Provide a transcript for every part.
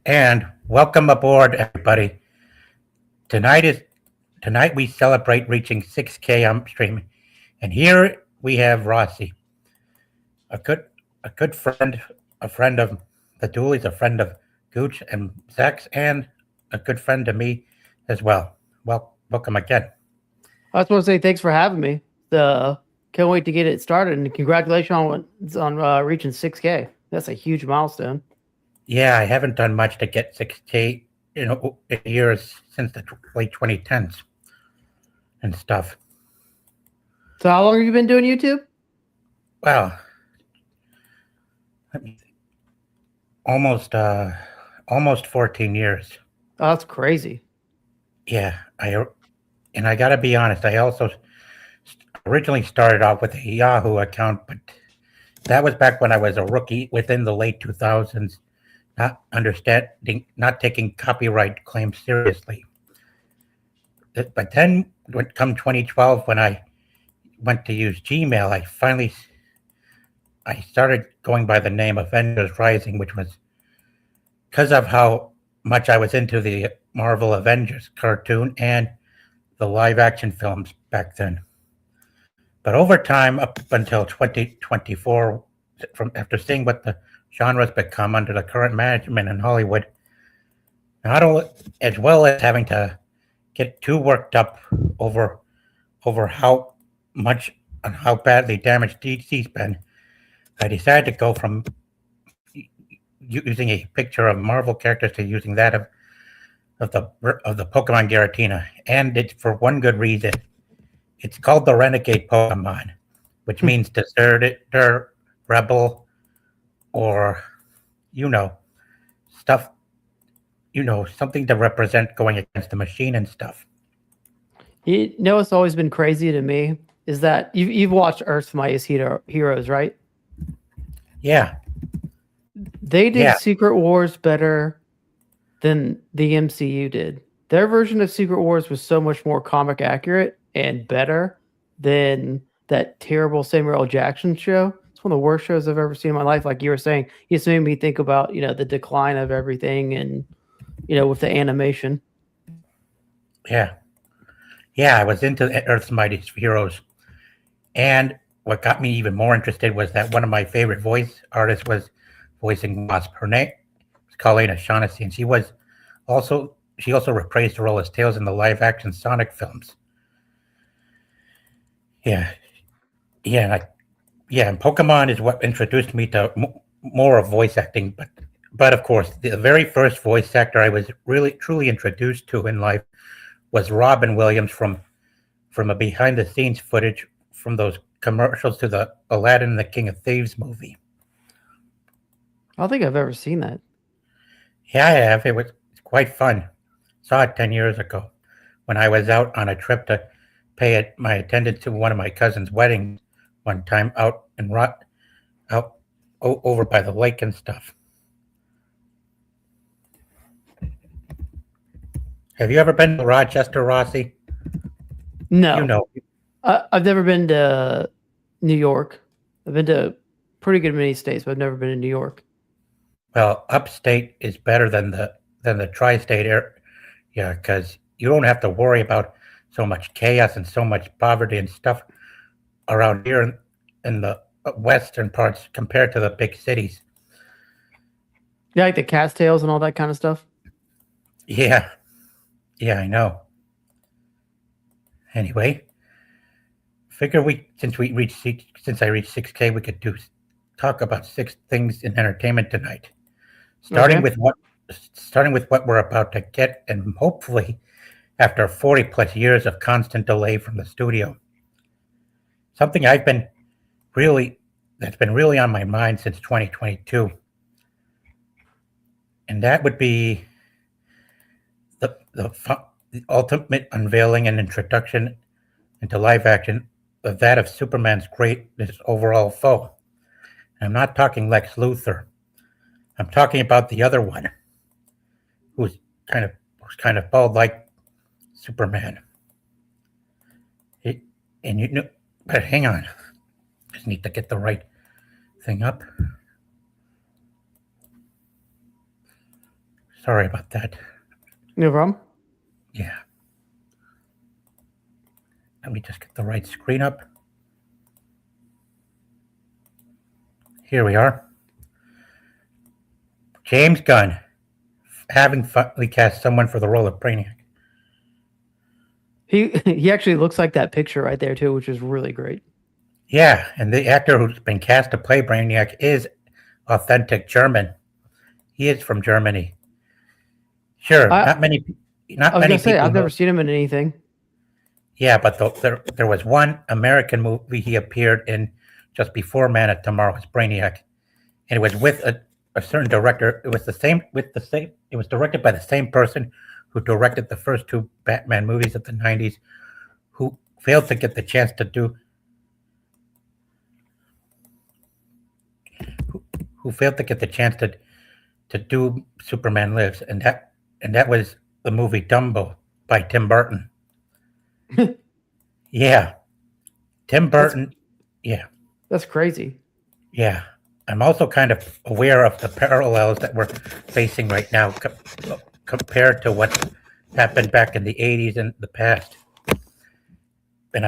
And welcome aboard, everybody. Tonight is tonight we celebrate reaching 6K on stream, and here we have Rossi, a good a good friend, a friend of the Dooleys, a friend of Gooch and Zax, and a good friend to me as well. Welcome again. I just want to say thanks for having me. Can't wait to get it started, and congratulations on reaching 6K. That's a huge milestone. Yeah, I haven't done much to get 6K, in years since the late 2010s and stuff. So, how long have you been doing YouTube? Well, let me think. Almost 14 years. Oh, that's crazy. Yeah, I gotta be honest. I also originally started off with a Yahoo account, but that was back when I was a rookie within the late 2000s, not taking copyright claims seriously. But then, come 2012, when I went to use Gmail, I started going by the name Avengers Rising, which was because of how much I was into the Marvel Avengers cartoon and the live action films back then. But over time, up until 2024, from after seeing what the genres become under the current management in Hollywood, not only as well as having to get too worked up over how much and how badly damaged DC's been, I decided to go from using a picture of Marvel characters to using that of the Pokemon Giratina, and it's for one good reason. It's called the Renegade Pokemon, which means deserter, rebel, or stuff. Something to represent going against the machine and stuff. You know what's always been crazy to me is that you've watched Earth's Mightiest Heroes, right? Yeah. They did Secret Wars better than the MCU did. Their version of Secret Wars was so much more comic accurate and better than that terrible Samuel L. Jackson show. It's one of the worst shows I've ever seen in my life. Like you were saying, it just made me think about, the decline of everything and, with the animation. Yeah. Yeah, I was into Earth's Mightiest Heroes. And what got me even more interested was that one of my favorite voice artists was voicing Wasp. Her name was Colleen O'Shaughnessy, and she also reprised the role as Tails in the live action Sonic films. Yeah. And Pokemon is what introduced me to more of voice acting, but of course, the very first voice actor I was really truly introduced to in life was Robin Williams from a behind the scenes footage from those commercials to the Aladdin and the King of Thieves movie. I don't think I've ever seen that. Yeah, I have. It was quite fun. Saw it 10 years ago when I was out on a trip to pay my attendance to one of my cousin's weddings one time out over by the lake and stuff. Have you ever been to Rochester, Rossi? No. I've never been to New York. I've been to pretty good many states, but I've never been to New York. Well, upstate is better than the tri-state area, because you don't have to worry about so much chaos and so much poverty and stuff around here in the western parts compared to the big cities. Yeah, like the cat's tails and all that kind of stuff. Yeah, I know. Anyway, figure since I reached 6K, we could talk about 6 things in entertainment tonight. Starting with what we're about to get, and hopefully after 40 plus years of constant delay from the studio. Something that's been really on my mind since 2022. And that would be the ultimate unveiling and introduction into live action of that of Superman's greatest overall foe. And I'm not talking Lex Luthor. I'm talking about the other one, who's kind of bald like Superman. But hang on, just need to get the right thing up. Sorry about that. No problem. Yeah. Let me just get the right screen up. Here we are. James Gunn having finally cast someone for the role of Brainiac. He actually looks like that picture right there too, which is really great. Yeah, and the actor who's been cast to play Brainiac is authentic German. He is from Germany. Sure, not many say people I've know. never seen him in anything. Yeah, but there was one American movie he appeared in just before Man of Tomorrow as Brainiac, and it was with a certain director. It was It was directed by the same person who directed the first two Batman movies of the '90s, who failed to get the chance to do. Who failed to get the chance to do Superman Lives, and that was the movie Dumbo by Tim Burton. Yeah, Tim Burton. That's crazy. Yeah, I'm also kind of aware of the parallels that we're facing right now compared to what happened back in the '80s and the past. But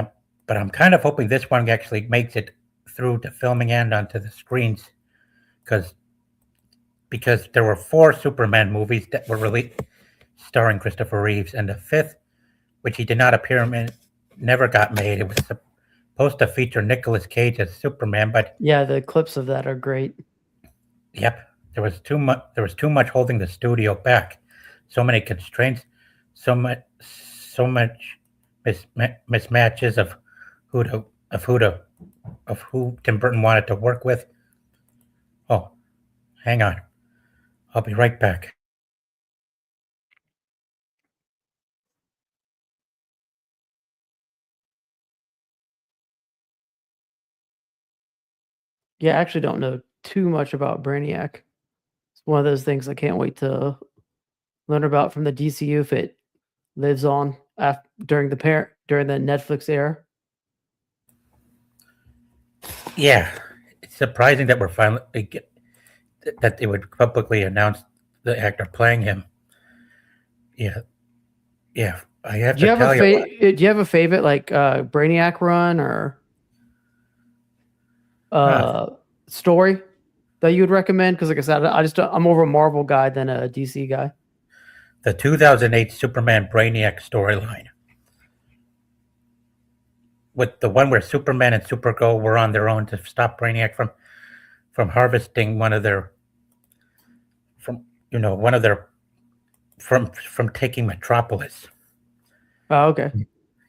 I'm kind of hoping this one actually makes it through to filming and onto the screens, because there were 4 Superman movies that were released starring Christopher Reeves, and the 5th, which he did not appear in, never got made. It was supposed to feature Nicolas Cage as Superman, but yeah, the clips of that are great. Yep, there was too much. There was too much holding the studio back. So many constraints, so much mismatches of who Tim Burton wanted to work with. Oh, hang on, I'll be right back. Yeah, I actually don't know too much about Brainiac. It's one of those things I can't wait to learn about from the DCU if it lives on during the Netflix era. Yeah, it's surprising that we're finally that they would publicly announce the actor playing him. Yeah, I have Do you to have tell you. do you have a favorite like Brainiac run or story that you would recommend? Because like I said, I'm more of a Marvel guy than a DC guy. The 2008 Superman Brainiac storyline, with the one where Superman and Supergirl were on their own to stop Brainiac from harvesting one of their from taking Metropolis. Oh, okay.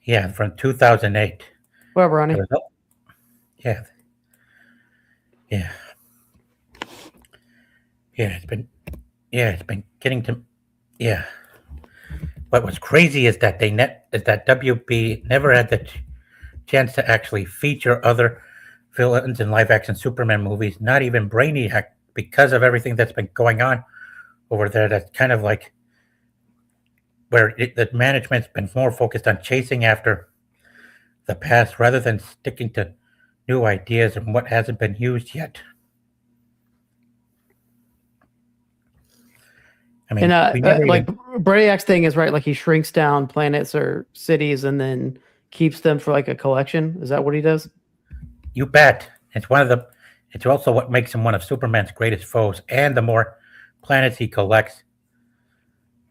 Yeah, from 2008. Whatever, Ronnie. Yeah, yeah, yeah. It's been getting to. Yeah. What was crazy is that WB never had the chance to actually feature other villains in live action Superman movies, not even Brainiac, because of everything that's been going on over there. That's kind of like where the management's been more focused on chasing after the past rather than sticking to new ideas and what hasn't been used yet. I mean, like Brainiac's thing is right. Like he shrinks down planets or cities and then keeps them for like a collection. Is that what he does? You bet. It's also what makes him one of Superman's greatest foes. And the more planets he collects,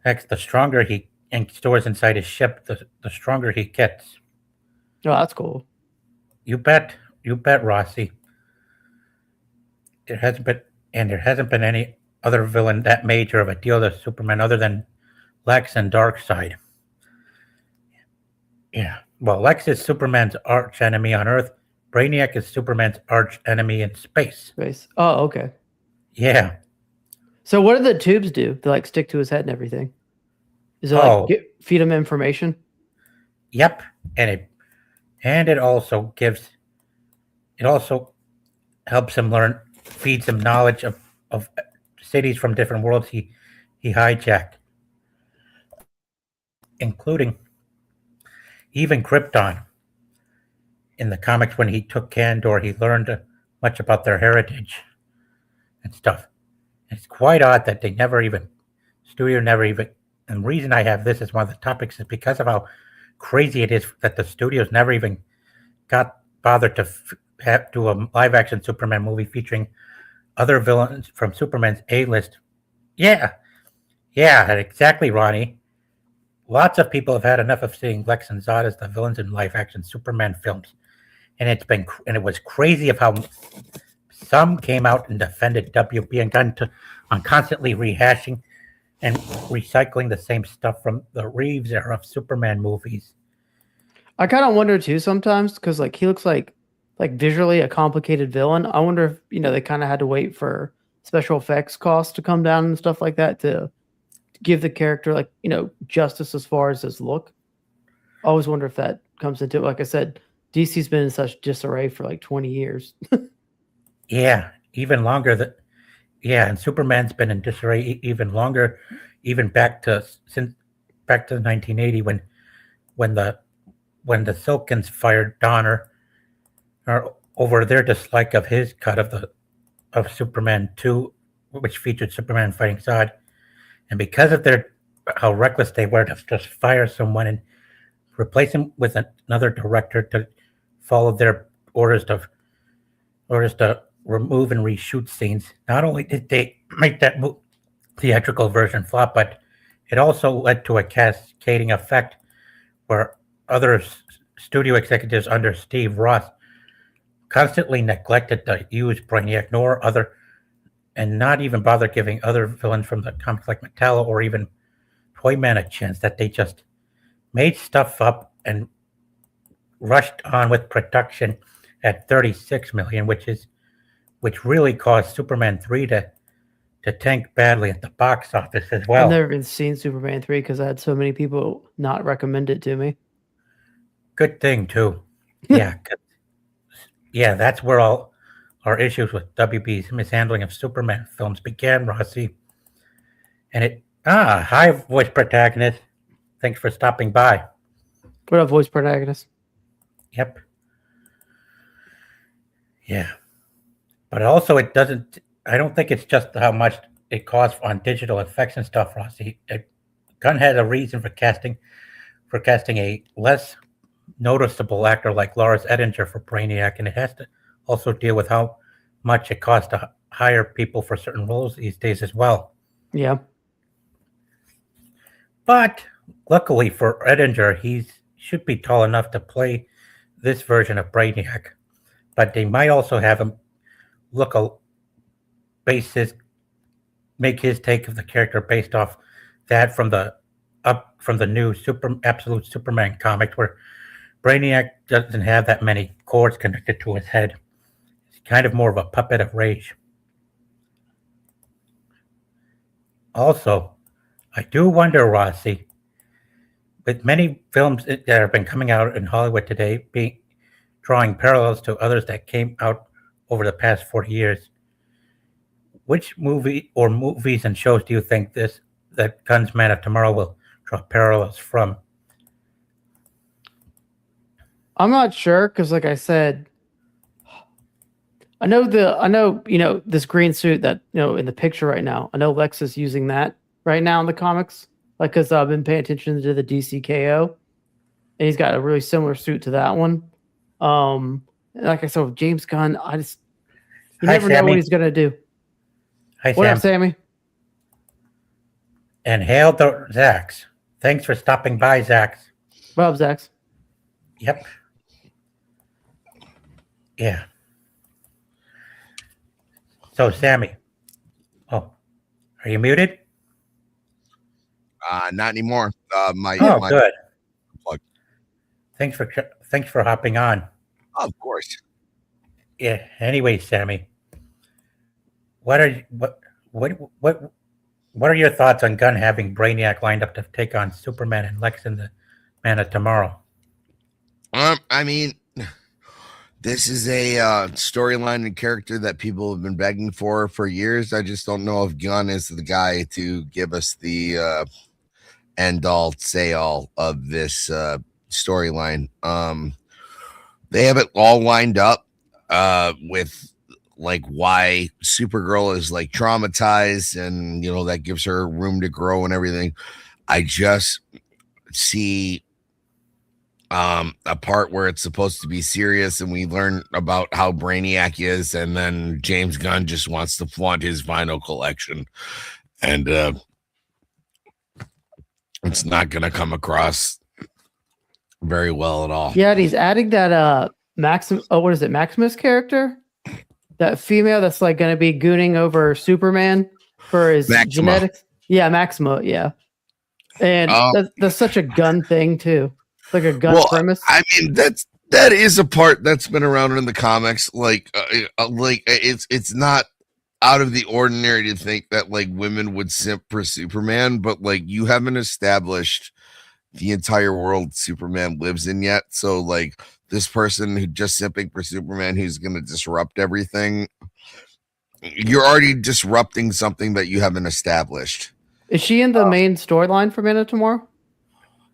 the stronger he and stores inside his ship, the stronger he gets. Oh, that's cool. You bet, Rossi. There hasn't been any other villain that major of a deal to Superman other than Lex and Darkseid. Yeah. Well, Lex is Superman's arch enemy on Earth. Brainiac is Superman's arch enemy in space. Oh, okay. Yeah. So what do the tubes do? They like stick to his head and everything. Is it feed him information? Yep. And it also helps him learn, feeds him knowledge of cities from different worlds he hijacked, including even Krypton. In the comics, when he took Kandor, he learned much about their heritage and stuff. It's quite odd that they never even studio never even. And the reason I have this as one of the topics is because of how crazy it is that the studios never even got bothered to do a live action Superman movie featuring other villains from Superman's A list. Yeah, yeah, exactly, Ronnie. Lots of people have had enough of seeing Lex and Zod as the villains in live action Superman films, and it was crazy of how some came out and defended WB and on constantly rehashing and recycling the same stuff from the Reeves era of Superman movies. I kind of wonder too sometimes because like he looks like visually a complicated villain. I wonder if they kind of had to wait for special effects costs to come down and stuff like that to give the character like justice as far as his look. I always wonder if that comes into it. Like I said, DC's been in such disarray for like 20 years. Yeah, even longer. And Superman's been in disarray even longer, even back to 1980 when the Silkins fired Donner over their dislike of his cut of Superman 2, which featured Superman fighting Zod, and because of how reckless they were to just fire someone and replace him with another director to follow their orders to remove and reshoot scenes. Not only did they make that theatrical version flop, but it also led to a cascading effect where other studio executives under Steve Ross constantly neglected to use Brainiac and not even bother giving other villains from the comics like Metallo or even Toyman a chance, that they just made stuff up and rushed on with production at $36 million, which really caused Superman 3 to tank badly at the box office as well. I've never even seen Superman 3 because I had so many people not recommend it to me. Good thing, too. Yeah. Yeah, that's where all our issues with WB's mishandling of Superman films began, Rossi. And hi, voice protagonist. Thanks for stopping by. What up, voice protagonist? Yep. Yeah. But also, I don't think it's just how much it costs on digital effects and stuff, Rossi. Gunn had a reason for casting a less noticeable actor like Lars Ettinger for Brainiac, and it has to also deal with how much it costs to hire people for certain roles these days as well. Yeah. But luckily for Ettinger, he should be tall enough to play this version of Brainiac. But they might also have him make his take of the character based off that from the new Absolute Superman comic, where Brainiac doesn't have that many cords connected to his head. He's kind of more of a puppet of rage. Also, I do wonder, Rossi, with many films that have been coming out in Hollywood today, drawing parallels to others that came out over the past 40 years, which movie or movies and shows do you think that Gunn's Man of Tomorrow will draw parallels from? I'm not sure because, like I said, I know this green suit that in the picture right now. I know Lex is using that right now in the comics, like because I've been paying attention to the DCKO, and he's got a really similar suit to that one. Like I said, with James Gunn, you never know what he's gonna do. Hi, what up, Sammy? And hail the Zax. Thanks for stopping by, Zax. What up, Zax? Yep. Yeah. So, Sammy. Oh, are you muted? Not anymore. Good. Plug. Thanks for hopping on. Oh, of course. Yeah. Anyway, Sammy, what are your thoughts on Gunn having Brainiac lined up to take on Superman and Lex in the Man of Tomorrow? I mean, this is a storyline and character that people have been begging for years. I just don't know if Gunn is the guy to give us the end all say all of this storyline. They have it all lined up with like why Supergirl is like traumatized, and that gives her room to grow and everything. I just see a part where it's supposed to be serious, and we learn about how Brainiac is, and then James Gunn just wants to flaunt his vinyl collection, and it's not going to come across very well at all. Yeah, and he's adding that what is it, Maximus character? That female that's like going to be gooning over Superman for his Maxima. genetics. Yeah, Maxima. Yeah, and that's such a Gun thing too. It's like a Gun premise. I mean, that is a part that's been around in the comics. Like it's not out of the ordinary to think that like women would simp for Superman, but like you haven't established the entire world Superman lives in yet. So like this person who just simping for Superman, who's going to disrupt everything, you're already disrupting something that you haven't established. Is she in the main storyline for Man of Tomorrow?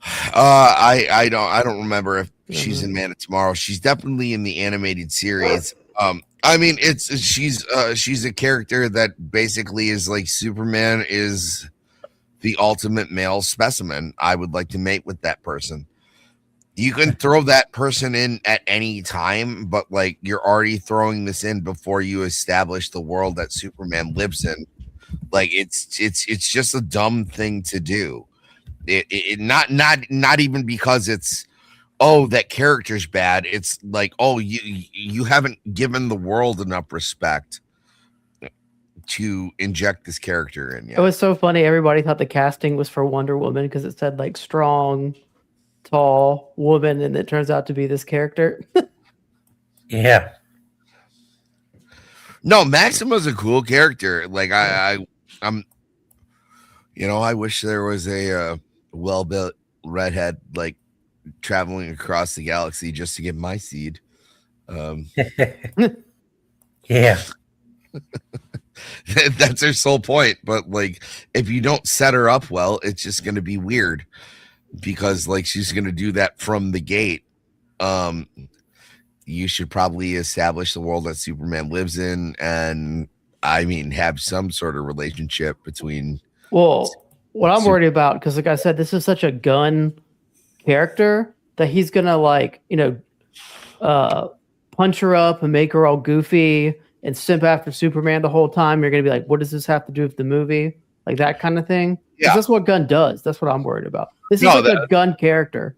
I don't remember if she's in Man of Tomorrow. She's definitely in the animated series. I mean, she's a character that basically is like Superman is the ultimate male specimen. I would like to mate with that person. You can throw that person in at any time, but like you're already throwing this in before you establish the world that Superman lives in. Like it's just a dumb thing to do. It not even because it's that character's bad. It's like you haven't given the world enough respect to inject this character in yet. It was so funny. Everybody thought the casting was for Wonder Woman because it said like strong, tall woman, and it turns out to be this character. Yeah. No, Maxima's a cool character. Like I'm I wish there was a well-built redhead like traveling across the galaxy just to get my seed. Yeah. That's her sole point. But like if you don't set her up well, it's just going to be weird because like she's going to do that from the gate. You should probably establish the world that Superman lives in, and I mean have some sort of relationship between. Well, what I'm worried about, because like I said, this is such a Gun character that he's gonna like punch her up and make her all goofy and simp after Superman the whole time. You're gonna be like, what does this have to do with the movie? Like that kind of thing. Yeah, that's what Gunn does. That's what I'm worried about. This is like a Gunn character.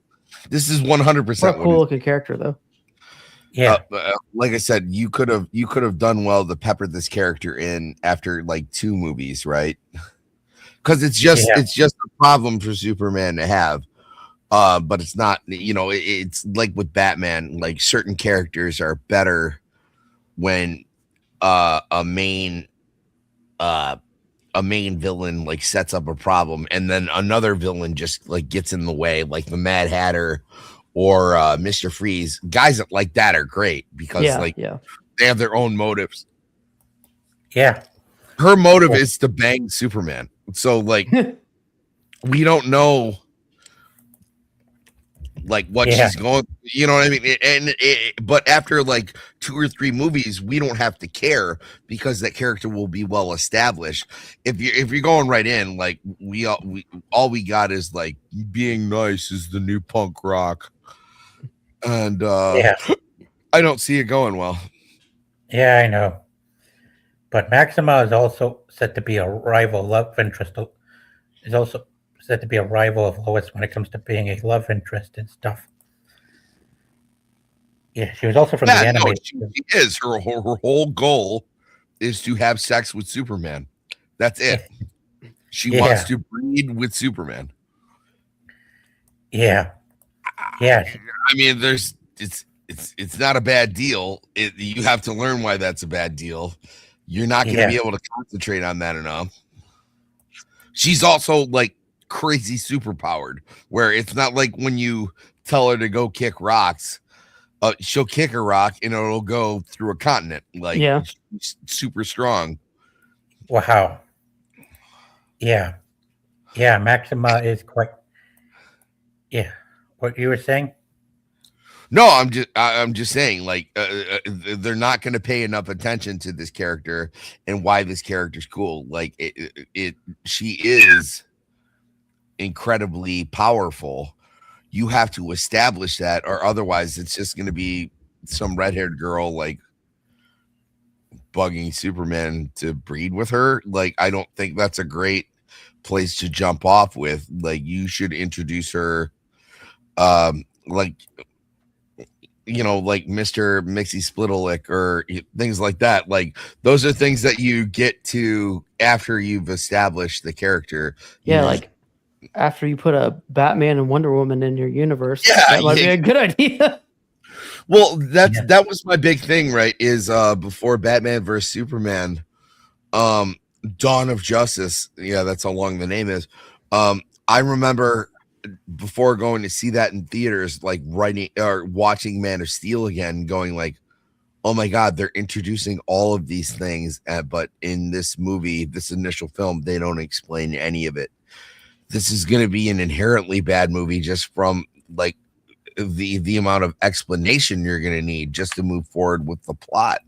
This is 100%. What a cool looking character, though. Yeah, like I said, you could have done well to pepper this character in after like 2 movies, right? Because it's just a problem for Superman to have. But it's not, it's like with Batman, like certain characters are better when a main villain like sets up a problem and then another villain just like gets in the way, like the Mad Hatter or Mr. Freeze. Guys like that are great because they have their own motives. Yeah. Her motive is to bang Superman. So like we don't know like what she's going, you know what I mean? But after like 2 or 3 movies, we don't have to care because that character will be well established. If you're going right in, like we got is like being nice is the new punk rock, and I don't see it going well. Yeah, I know. But Maxima is also said to be a rival love interest. Is also said to be a rival of Lois when it comes to being a love interest and stuff. Yeah, she was also from the anime. No, she is. Her whole goal is to have sex with Superman. That's it. She wants to breed with Superman. Yeah. Yeah. I mean, it's not a bad deal. You have to learn why that's a bad deal. You're not going to be able to concentrate on that enough. She's also like crazy superpowered, where it's not like when you tell her to go kick rocks, she'll kick a rock and it'll go through a continent. Like she's super strong. Wow. Yeah. Yeah, Maxima is quite. Yeah. What you were saying? No, I'm just saying, like, they're not going to pay enough attention to this character and why this character's cool. Like, she is incredibly powerful. You have to establish that, or otherwise, it's just going to be some red-haired girl like bugging Superman to breed with her. Like, I don't think that's a great place to jump off with. Like, you should introduce her, like, like Mr. Mixie Splittalick or things like that. Like, those are things that you get to after you've established the character. Yeah, like after you put a Batman and Wonder Woman in your universe, that might be a good idea. Well, that was my big thing, right? Is before Batman versus Superman, Dawn of Justice. Yeah, that's how long the name is. I remember before going to see that in theaters, like writing or watching Man of Steel again, going like, oh my God, they're introducing all of these things. But in this movie, this initial film, they don't explain any of it. This is going to be an inherently bad movie just from like the amount of explanation you're going to need just to move forward with the plot.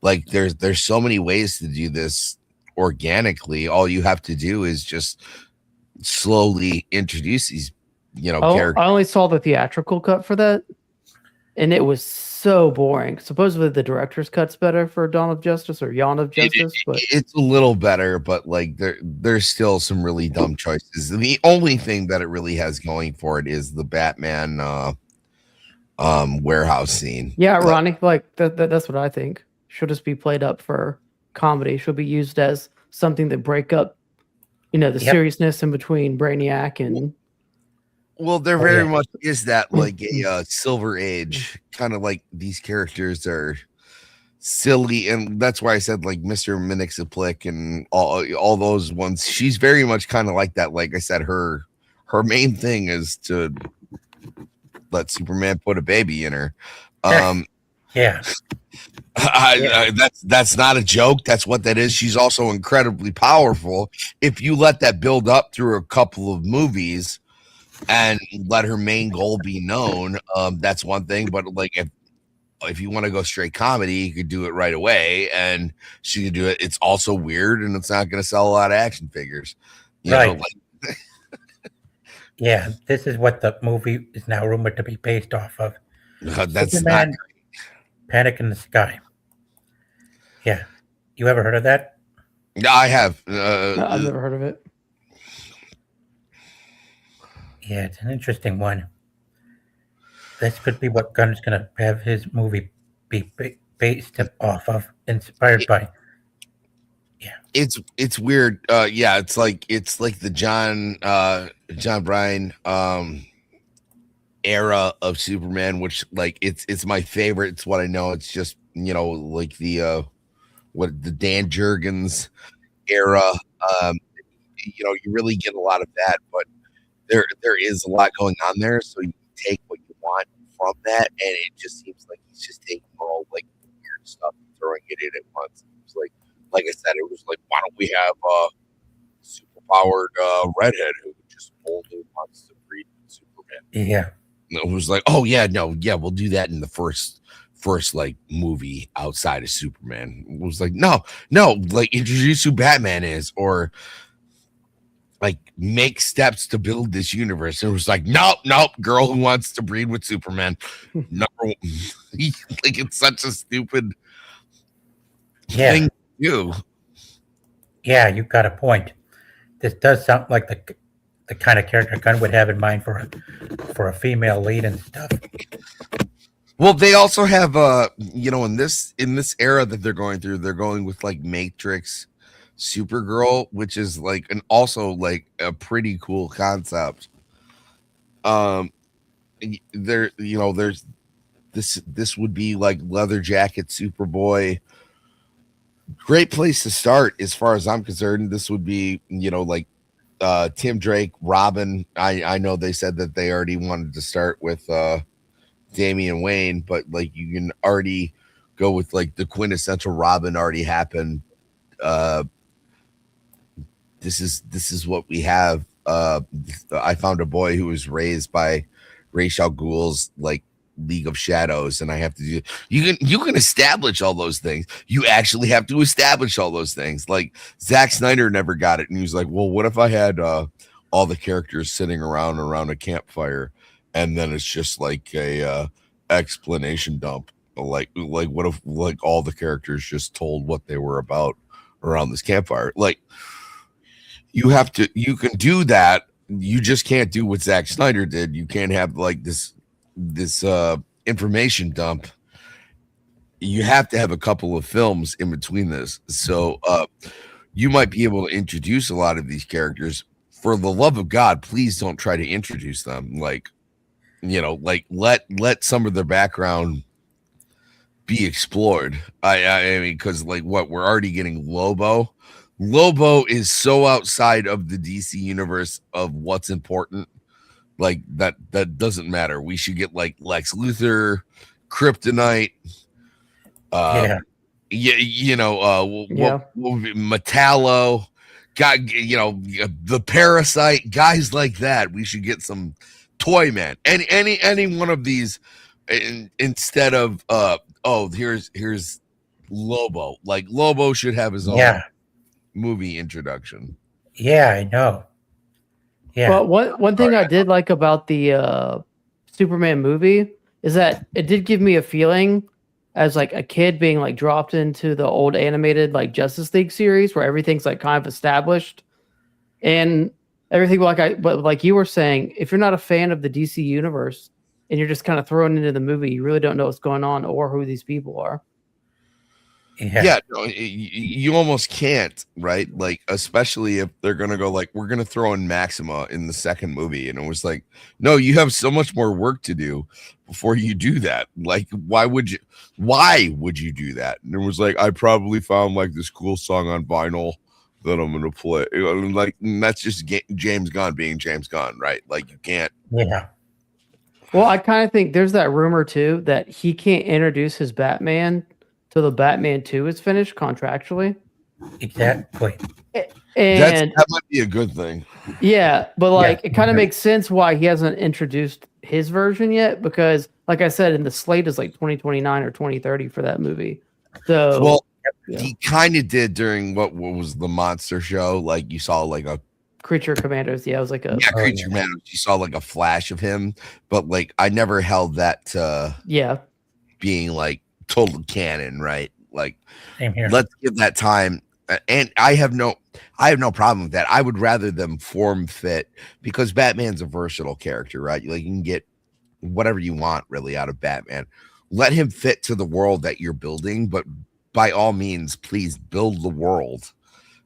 Like there's so many ways to do this organically. All you have to do is just slowly introduce these, characters. I only saw the theatrical cut for that, and it was so boring. Supposedly the director's cut's better for Dawn of Justice or Yawn of Justice, but it's a little better, but like there's still some really dumb choices. And the only thing that it really has going for it is the Batman warehouse scene. Yeah, Ronnie, like that's what I think. Should just be played up for comedy. Should be used as something that break up, the seriousness in between Brainiac and. Well, there very much is that like a Silver Age kind of like these characters are silly, and that's why I said like Mr. Minixaplick and all those ones. She's very much kind of like that. Like I said, her main thing is to let Superman put a baby in her. That's not a joke. That's what that is. She's also incredibly powerful. If you let that build up through a couple of movies and let her main goal be known, that's one thing. But like if you want to go straight comedy, you could do it right away, and she could do it. It's also weird, and it's not going to sell a lot of action figures. Right. Yeah, this is what the movie is now rumored to be based off of. That's Superman, not great. Panic in the Sky. Yeah. You ever heard of that? I have. No, I've never heard of it. Yeah, it's an interesting one. This could be what Gunn's going to have his movie be based off of, inspired by. Yeah, it's weird. It's like the John Bryan era of Superman, which like it's my favorite. It's what I know. It's just like the Dan Jurgens era. You really get a lot of that, but there is a lot going on there, so you take what you want from that, and it just seems like he's just taking all like weird stuff and throwing it in at once. It's like I said, it was like, why don't we have a superpowered redhead who just only wants to breed Superman? Yeah. And it was like, oh yeah, no, yeah, we'll do that in the first like movie outside of Superman. It was like, no, like introduce who Batman is, or like make steps to build this universe. It was like, nope, girl who wants to breed with Superman. Number one. Like, it's such a stupid thing to do. Yeah, you got a point. This does sound like the kind of character Gunn would have in mind for a female lead and stuff. Well, they also have in this era that they're going through, they're going with like Matrix, Supergirl, which is like also like a pretty cool concept. There's this would be like Leather Jacket, Superboy. Great place to start as far as I'm concerned. This would be like Tim Drake, Robin. I know they said that they already wanted to start with Damian Wayne, but like you can already go with like the quintessential Robin already happened. This is what we have. I found a boy who was raised by Ra's al Ghul's like League of Shadows, and I have to do. You can establish all those things. You actually have to establish all those things. Like Zack Snyder never got it, and he was like, "Well, what if I had all the characters sitting around a campfire, and then it's just like a explanation dump? Like what if like all the characters just told what they were about around this campfire? Like you can do that." You just can't do what Zack Snyder did. You can't have like this information dump. You have to have a couple of films in between this. So you might be able to introduce a lot of these characters. For the love of God, please don't try to introduce them. Like, like let some of their background be explored. I mean, because like what we're already getting Lobo. Lobo is so outside of the DC universe of what's important. Like that doesn't matter. We should get like Lex Luthor, Kryptonite, Metallo, the Parasite, guys like that. We should get some Toy Man. Any one of these instead of here's Lobo. Like Lobo should have his own movie introduction. Yeah, I know. Yeah. But one thing I did like about the Superman movie is that it did give me a feeling as like a kid being like dropped into the old animated like Justice League series where everything's like kind of established and everything. But like you were saying, if you're not a fan of the DC universe and you're just kind of thrown into the movie, you really don't know what's going on or who these people are. Yeah, no, you almost can't, right? Like, especially if they're gonna go like, we're gonna throw in Maxima in the second movie, and it was like, no, you have so much more work to do before you do that. Like, why would you do that? And it was like, I probably found like this cool song on vinyl that I'm gonna play. Like, that's just James Gunn being James Gunn, right? Like, you can't. Yeah. Well, I kind of think there's that rumor too that he can't introduce his Batman till the Batman 2 is finished contractually. Exactly. And that might be a good thing. Yeah, but like it kind of makes sense why he hasn't introduced his version yet, because like I said, in the slate is like 2029 or 2030 for that movie. So he kind of did during what was the monster show. Like you saw like a Creature Commandos. Yeah, it was like a Creature Commandos. You saw like a flash of him, but like I never held that to being like total canon, right? Like, same here. Let's give that time, and I have no problem with that. I would rather them form fit, because Batman's a versatile character, right? Like you can get whatever you want really out of Batman. Let him fit to the world that you're building, but by all means, please build the world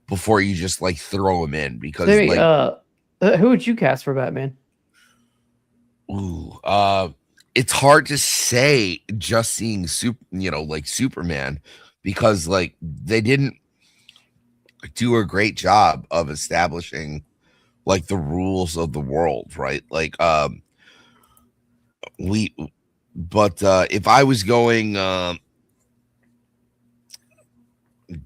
before you just like throw him in. Because who would you cast for Batman? It's hard to say just seeing like Superman, because like they didn't do a great job of establishing like the rules of the world, right? Like if I was going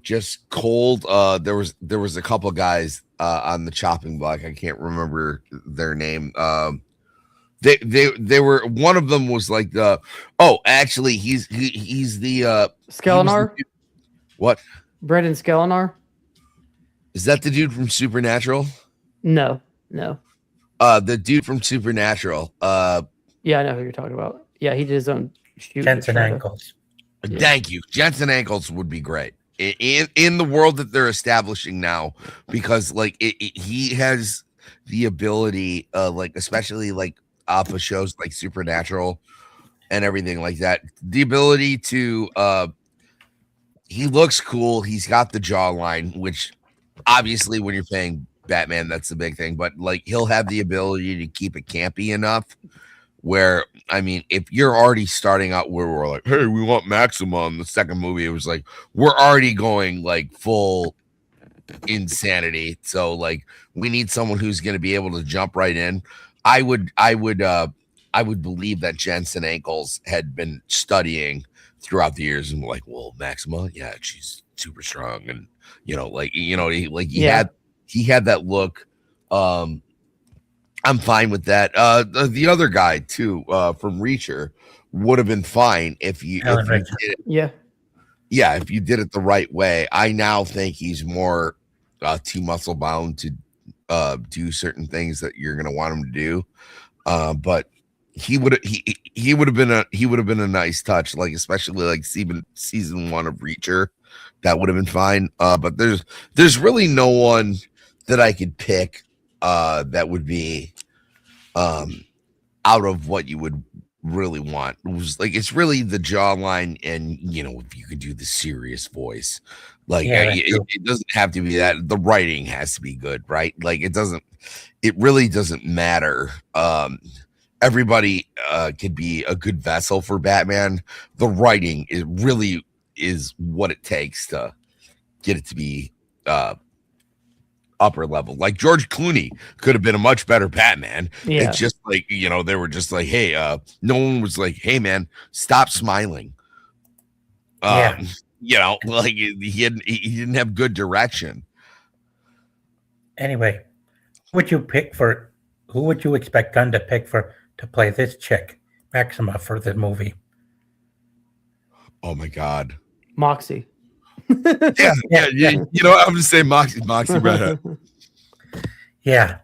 just cold, there was a couple guys on the chopping block. I can't remember their name. They were, one of them was like actually he's the Skelenar. What? Brendan Skelenar. Is that the dude from Supernatural? No. The dude from Supernatural. Yeah, I know who you're talking about. Yeah, he did his own shoot. Jensen Ankles. Thank you. Jensen Ankles would be great in the world that they're establishing now, because like he has the ability, like especially like off of shows like Supernatural and everything like that, the ability to he looks cool. He's got the jawline, which obviously when you're playing Batman, that's the big thing, but like he'll have the ability to keep it campy enough where, I mean, if you're already starting out where we're like, hey, we want Maxima in the second movie, it was like we're already going like full insanity. So like we need someone who's going to be able to jump right in. I would believe that Jensen Ankles had been studying throughout the years and like, well, Maxima, yeah, she's super strong, and he had that look. I'm fine with that. The other guy too, from Reacher, would have been fine if you Alan if you Rickman. did it. Yeah. Yeah, if you did it the right way. I now think he's more too muscle bound to do certain things that you're gonna want him to do. But he would have been a nice touch, like especially like season 1 of Reacher. That would have been fine. But there's really no one that I could pick that would be out of what you would really want. It was like it's really the jawline, and if you could do the serious voice, like it doesn't have to be that. The writing has to be good, right? Like it really doesn't matter. Everybody could be a good vessel for Batman. The writing is what it takes to get it to be upper level. Like George Clooney could have been a much better Batman. Yeah. It's just like, they were just like, hey, no one was like, hey man, stop smiling. Like he didn't have good direction. Anyway, who would you expect Gunn to pick to play this chick, Maxima, for the movie? Oh my God. Moxie. Yeah. I'm gonna say Moxie Redhead. Yeah.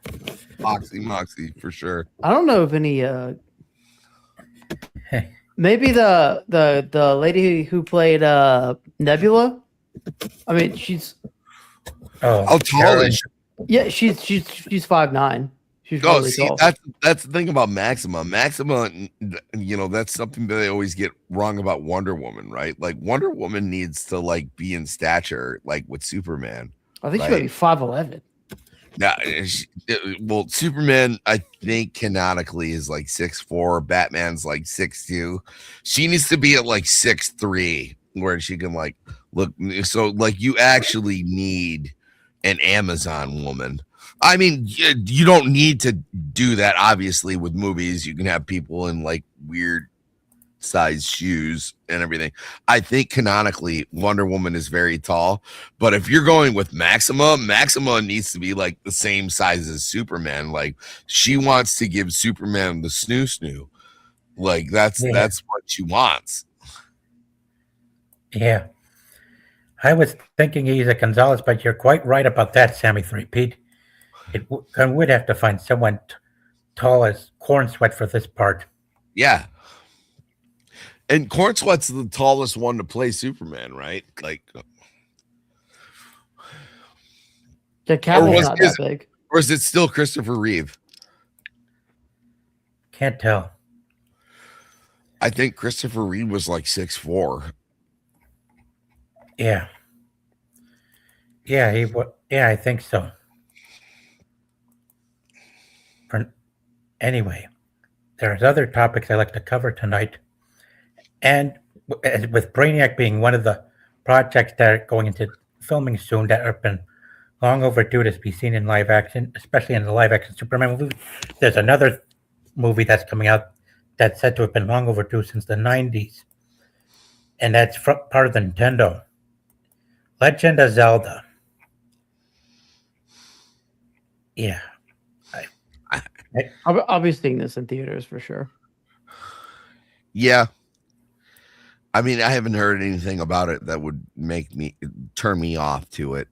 Moxie for sure. I don't know if any maybe the lady who played Nebula. I mean, she's how tall is she? Yeah, she's 5'9". She's really tall. That's the thing about Maxima. Maxima, that's something that they always get wrong about Wonder Woman, right? Like Wonder Woman needs to like be in stature, like with Superman. I think she might be 5'11". Well, Superman, I think canonically is like 6'4". Batman's like 6'2". She needs to be at like 6'3", where she can like look. So like you actually need an Amazon woman. I mean, you don't need to do that, obviously, with movies. You can have people in like weird size shoes and everything. I think canonically Wonder Woman is very tall, but if you're going with Maxima needs to be like the same size as Superman. Like she wants to give Superman the snoo. Like that's what she wants. Yeah. I was thinking Isa Gonzalez, but you're quite right about that, Sammy 3-Pete. I would have to find someone tall as Corn Sweat for this part. Yeah. And Corn Sweat's the tallest one to play Superman, right? Like, the Cavill's not that big. Or is it still Christopher Reeve? Can't tell. I think Christopher Reeve was like 6'4". Yeah. Yeah, I think so. Anyway, there's other topics I like to cover tonight. And with Brainiac being one of the projects that are going into filming soon that have been long overdue to be seen in live action, especially in the live action Superman movie, there's another movie that's coming out that's said to have been long overdue since the 90s. And that's part of the Nintendo. Legend of Zelda. Yeah. I'll be seeing this in theaters for sure. Yeah. I mean, I haven't heard anything about it that would turn me off to it.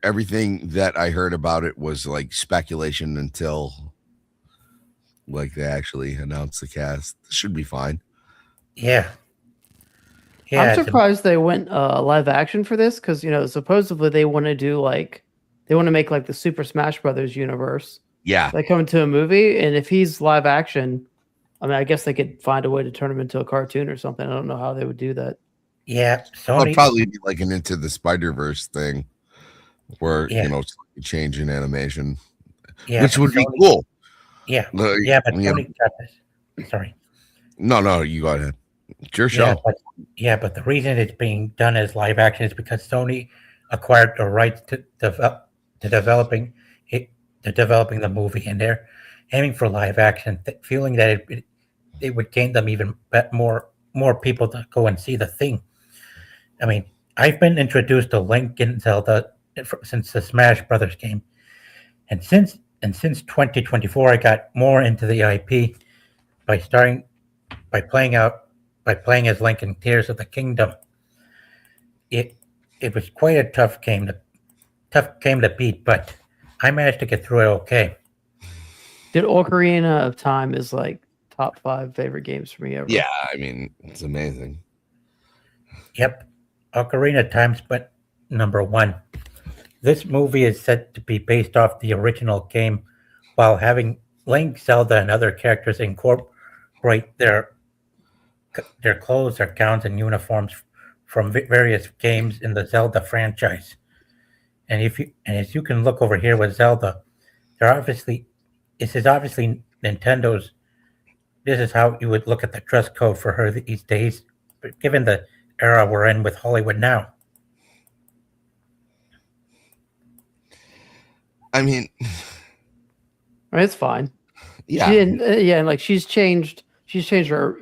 Everything that I heard about it was like speculation until like they actually announced the cast. Should be fine. Yeah. I'm surprised they went live action for this because supposedly they want to make like the Super Smash Brothers universe. Yeah, they come into a movie, and if he's live action, I mean, I guess they could find a way to turn him into a cartoon or something. I don't know how they would do that. Yeah, it'll probably be like an Into the Spider-Verse thing, where change in animation, which would be cool. Yeah, but Sony got this. Sorry. No, you go ahead. It's your show. But the reason it's being done as live action is because Sony acquired the rights to developing the movie, and they're aiming for live action, feeling that it would gain them even more people to go and see the thing. I mean, I've been introduced to Link and Zelda since the Smash Brothers game, and since 2024, I got more into the IP, by starting by playing as Link in Tears of the Kingdom. It was quite a tough game to beat, but I managed to get through it okay. Did Ocarina of Time is like top 5 favorite games for me ever. Yeah, I mean, it's amazing. Yep, Ocarina of Time's but number 1. This movie is said to be based off the original game, while having Link, Zelda, and other characters incorporate their clothes, their gowns, and uniforms from various games in the Zelda franchise. And as you can look over here with Zelda, this is obviously Nintendo's. This is how you would look at the dress code for her these days, given the era we're in with Hollywood now. I mean, it's fine. Yeah, she didn't, and like she's changed her,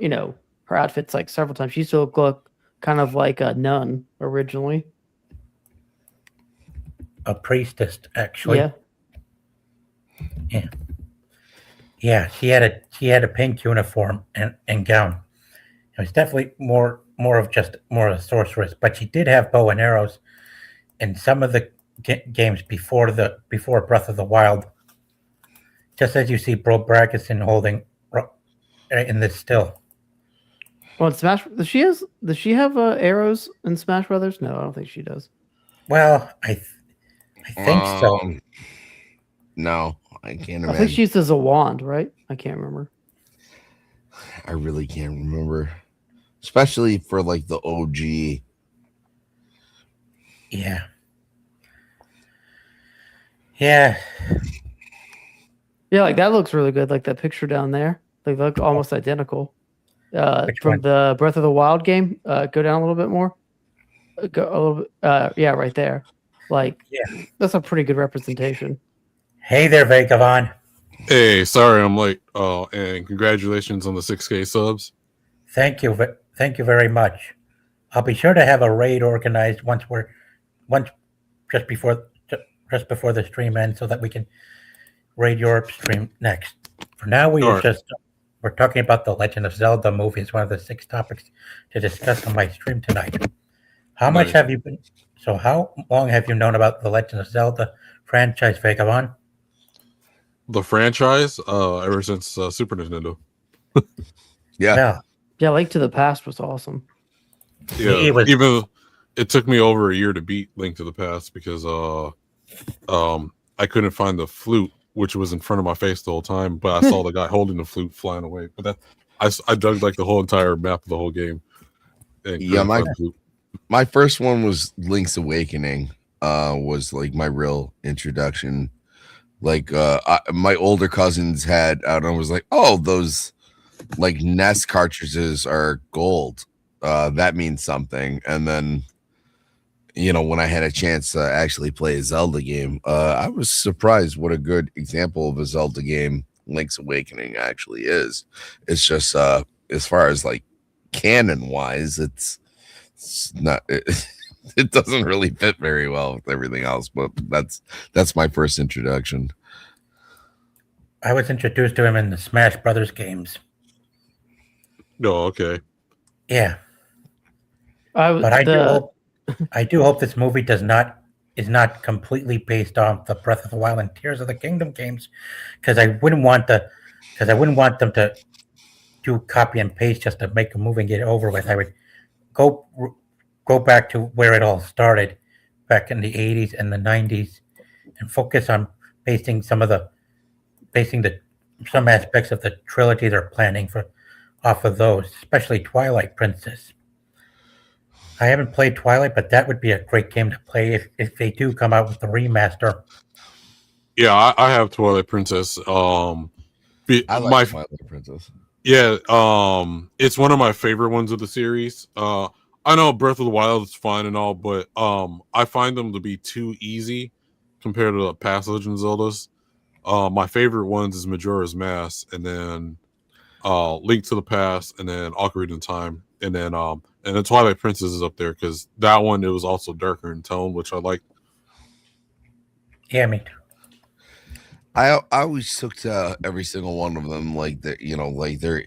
her outfits like several times. She used to look kind of like a nun originally. A priestess, actually. Yeah. She had a pink uniform and gown. It was definitely more of a sorceress, but she did have bow and arrows in some of the games before Breath of the Wild. Just as you see Bro Braggerson holding in this still. Well, in Smash, does she have arrows in Smash Brothers? No, I don't think she does. Well, I think so. No, I can't imagine. I think she uses a wand, right? I can't remember. I really can't remember, especially for like the OG. Yeah. Yeah, like that looks really good. Like that picture down there, they look almost identical. From the Breath of the Wild game. Go down a little bit more. Go a little bit. Yeah, right there. Like, that's a pretty good representation. Hey there, Vagavon. Hey, sorry I'm late. And congratulations on the 6K subs. Thank you very much. I'll be sure to have a raid organized just before the stream ends, so that we can raid your stream next. For now, we're talking about the Legend of Zelda movie. It's one of the 6 topics to discuss on my stream tonight. How long have you known about the Legend of Zelda franchise, Vagabond? The franchise, ever since Super Nintendo. Yeah, Link to the Past was awesome. Yeah, even it took me over a year to beat Link to the Past because I couldn't find the flute, which was in front of my face the whole time, but I saw the guy holding the flute flying away. But I dug like the whole entire map of the whole game. My first one was Link's Awakening. Was like my real introduction. Like my older cousins had out and was like, oh, those like NES cartridges are gold. That means something. And then, when I had a chance to actually play a Zelda game, I was surprised what a good example of a Zelda game Link's Awakening actually is. It's just as far as like canon wise, it's not. It doesn't really fit very well with everything else, but that's my first introduction. I was introduced to him in the Smash Brothers games. Oh, okay. Yeah. I do hope this movie is not completely based on the Breath of the Wild and Tears of the Kingdom games, because I wouldn't want them to do copy and paste just to make a movie and get it over with. I would go back to where it all started, back in the 80s and the 90s, and focus on basing some aspects of the trilogy they're planning off of those, especially Twilight Princess. I haven't played Twilight, but that would be a great game to play if they do come out with the remaster. Yeah, I have Twilight Princess. I like Twilight Princess. Yeah, it's one of my favorite ones of the series. I know Breath of the Wild is fine and all, but I find them to be too easy compared to the past Legend of Zeldas. My favorite ones is Majora's Mask, and then Link to the Past, and then Ocarina of Time, and then Twilight Princess is up there because that one, it was also darker in tone, which I like. Yeah, me too. I always took to every single one of them like that, like they're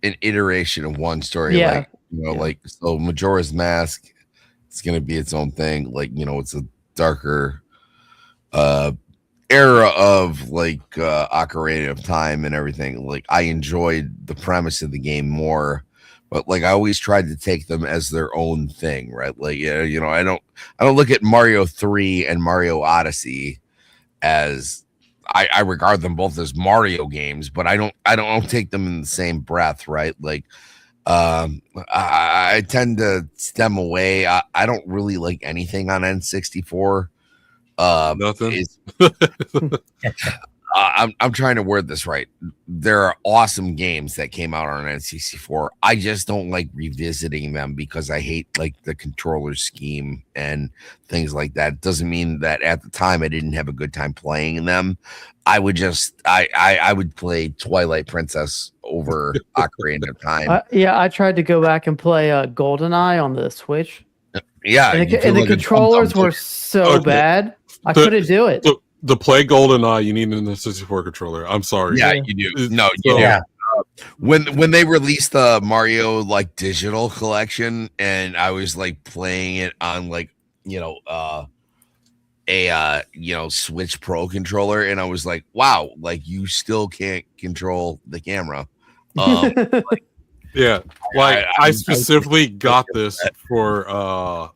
an iteration of one story. Yeah. Like, Yeah. like so Majora's Mask, it's gonna be its own thing. Like, it's a darker era of like Ocarina of Time and everything. Like, I enjoyed the premise of the game more, but like I always tried to take them as their own thing, right? Like, I don't look at Mario 3 and Mario Odyssey as I regard them both as Mario games, but I don't take them in the same breath, right? Like, I tend to stem away. I don't really like anything on N64. Nothing. I'm trying to word this right. There are awesome games that came out on N64. I just don't like revisiting them because I hate like the controller scheme and things like that. It doesn't mean that at the time I didn't have a good time playing them. I would I would play Twilight Princess over Ocarina of Time. I tried to go back and play GoldenEye on the Switch. Yeah, and the controllers were so bad. I couldn't do it. To play GoldenEye, you need an N64 controller. I'm sorry. Yeah, you do. No, you do. Yeah. When they released the Mario like digital collection, and I was like playing it on like a Switch Pro controller, and I was like, wow, like you still can't control the camera. Yeah, like I specifically got this for well,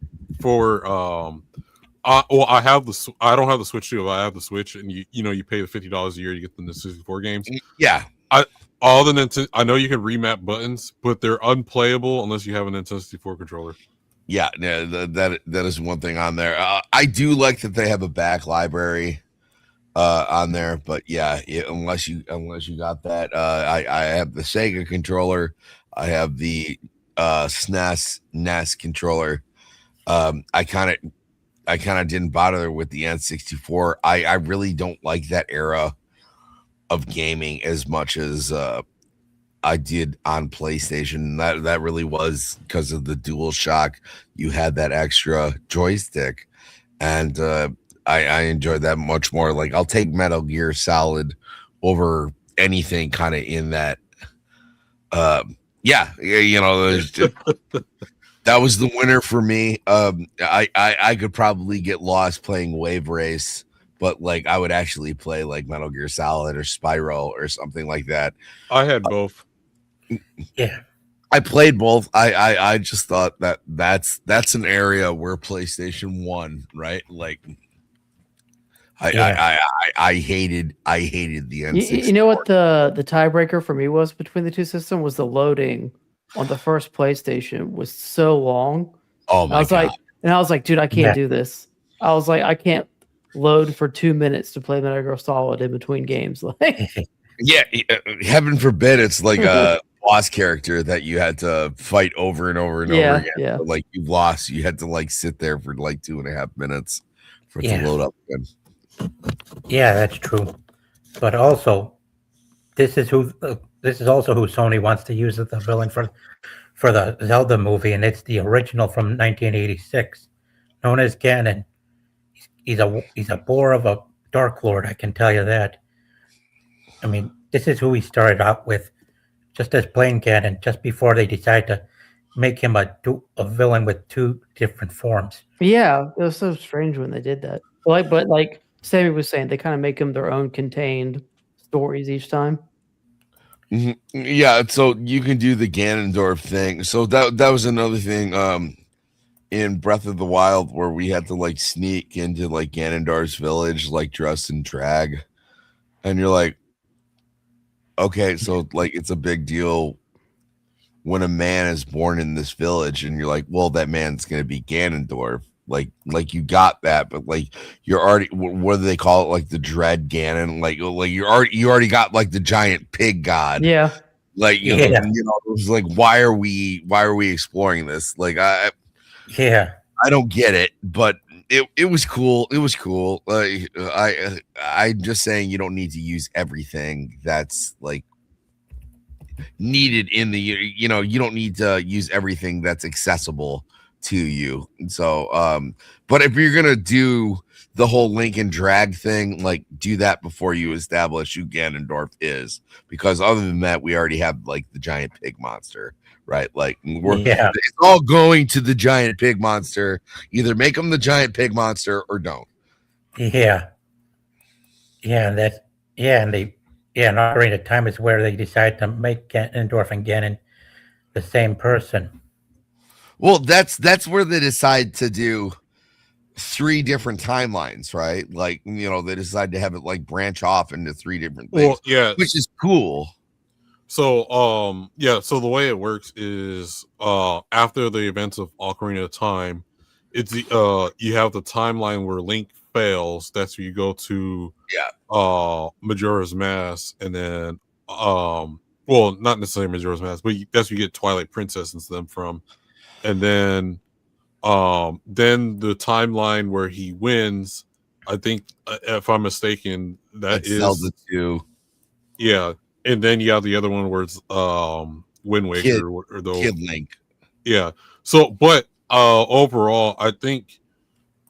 I don't have the Switch too. I have the Switch, and you pay the $50 a year to get the N64 games. Yeah, all the Nintendo. I know you can remap buttons, but they're unplayable unless you have an N64 controller. Yeah, that is one thing on there. I do like that they have a back library on there, but yeah, unless you got that, I have the Sega controller. I have the SNES NES controller. I kind of didn't bother with the N64. I really don't like that era of gaming as much as I did on PlayStation. That really was because of the DualShock. You had that extra joystick, and I enjoyed that much more. Like, I'll take Metal Gear Solid over anything kind of in that. That was the winner for me. I could probably get lost playing Wave Race, but like I would actually play like Metal Gear Solid or Spyro or something like that. I had both. Yeah, I played both. I just thought that's an area where PlayStation won, right? Like I hated the N64. You know what the tiebreaker for me was between the two systems was the loading on the first PlayStation was so long. Oh my God. I was like, dude, I can't do this. I was like, I can't load for 2 minutes to play Metal Gear Solid in between games. Like, yeah, heaven forbid it's like a boss character that you had to fight over and over and over again. Yeah. But like you lost, you had to like sit there for like 2.5 minutes for it to load up again. Yeah, that's true. But also, this is also who Sony wants to use as the villain for the Zelda movie, and it's the original from 1986, known as Ganon. He's a boar of a Dark Lord, I can tell you that. I mean, this is who he started out with, just as plain Ganon, just before they decided to make him a villain with 2 different forms. Yeah, it was so strange when they did that. But like Sammy was saying, they kind of make them their own contained stories each time. Mm-hmm. Yeah, so you can do the Ganondorf thing. So that was another thing in Breath of the Wild where we had to like sneak into like Ganondorf's village, like dressed in drag, and you're like, okay, so like it's a big deal when a man is born in this village, and you're like, well, that man's gonna be Ganondorf. Like you got that, but like you're already, what do they call it? Like the Dread Ganon. Like you already got like the giant pig god. Yeah. Like you know, it was like, why are we exploring this? Like I don't get it, but it was cool. It was cool. I'm just saying you don't need to use everything that's like needed in the, you don't need to use everything that's accessible to you. So, but if you're gonna do the whole link and drag thing, like do that before you establish who Ganondorf is, because other than that, we already have like the giant pig monster, right? Like it's all going to the giant pig monster. Either make them the giant pig monster or don't. Yeah. Yeah, and that's and Ocarina of Time is where they decide to make Ganondorf and Ganon the same person. Well, that's where they decide to do 3 different timelines, right? Like, they decide to have it like branch off into 3 different things. Well, yeah, which is cool. So, so the way it works is, after the events of Ocarina of Time, it's you have the timeline where Link fails. That's where you go to, Majora's Mask, and then, well, not necessarily Majora's Mask, but that's where you get Twilight Princess and them from, and then the timeline where he wins, I think, if I'm mistaken, that's Zelda 2. Yeah. And then you have the other one where it's Wind Waker or the Kid Link. Yeah. So, but overall, I think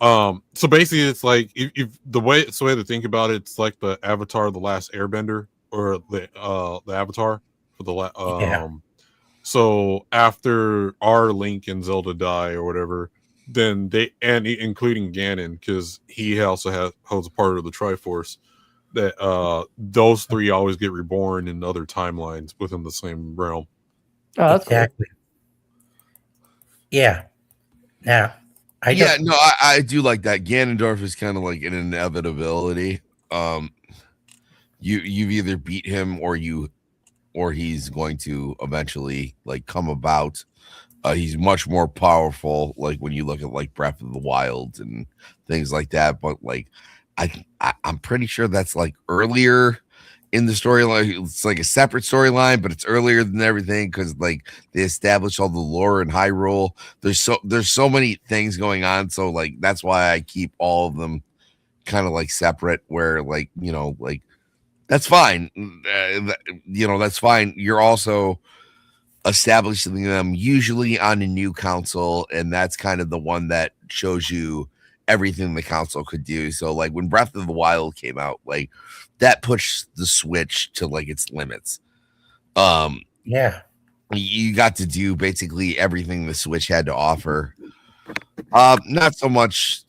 so basically it's like if the way to think about it, it's like the Avatar, the Last Airbender, or the Avatar for the so after our Link and Zelda die or whatever, then including Ganon, because he also holds a part of the Triforce, that those 3 always get reborn in other timelines within the same realm. Oh, that's exactly. Cool. Yeah. Now, I do like that. Ganondorf is kind of like an inevitability. You've either beat him or he's going to eventually like come about. He's much more powerful, like when you look at like Breath of the Wild and things like that. But like, I'm pretty sure that's like earlier in the storyline. It's like a separate storyline, but it's earlier than everything because like they established all the lore in Hyrule. There's so many things going on, so like that's why I keep all of them kind of like separate. Where like like that's fine, that's fine. You're also establishing them usually on a new console, and that's kind of the one that shows you everything the console could do. So like when Breath of the Wild came out, like that pushed the Switch to like its limits. You got to do basically everything the Switch had to offer. Not so much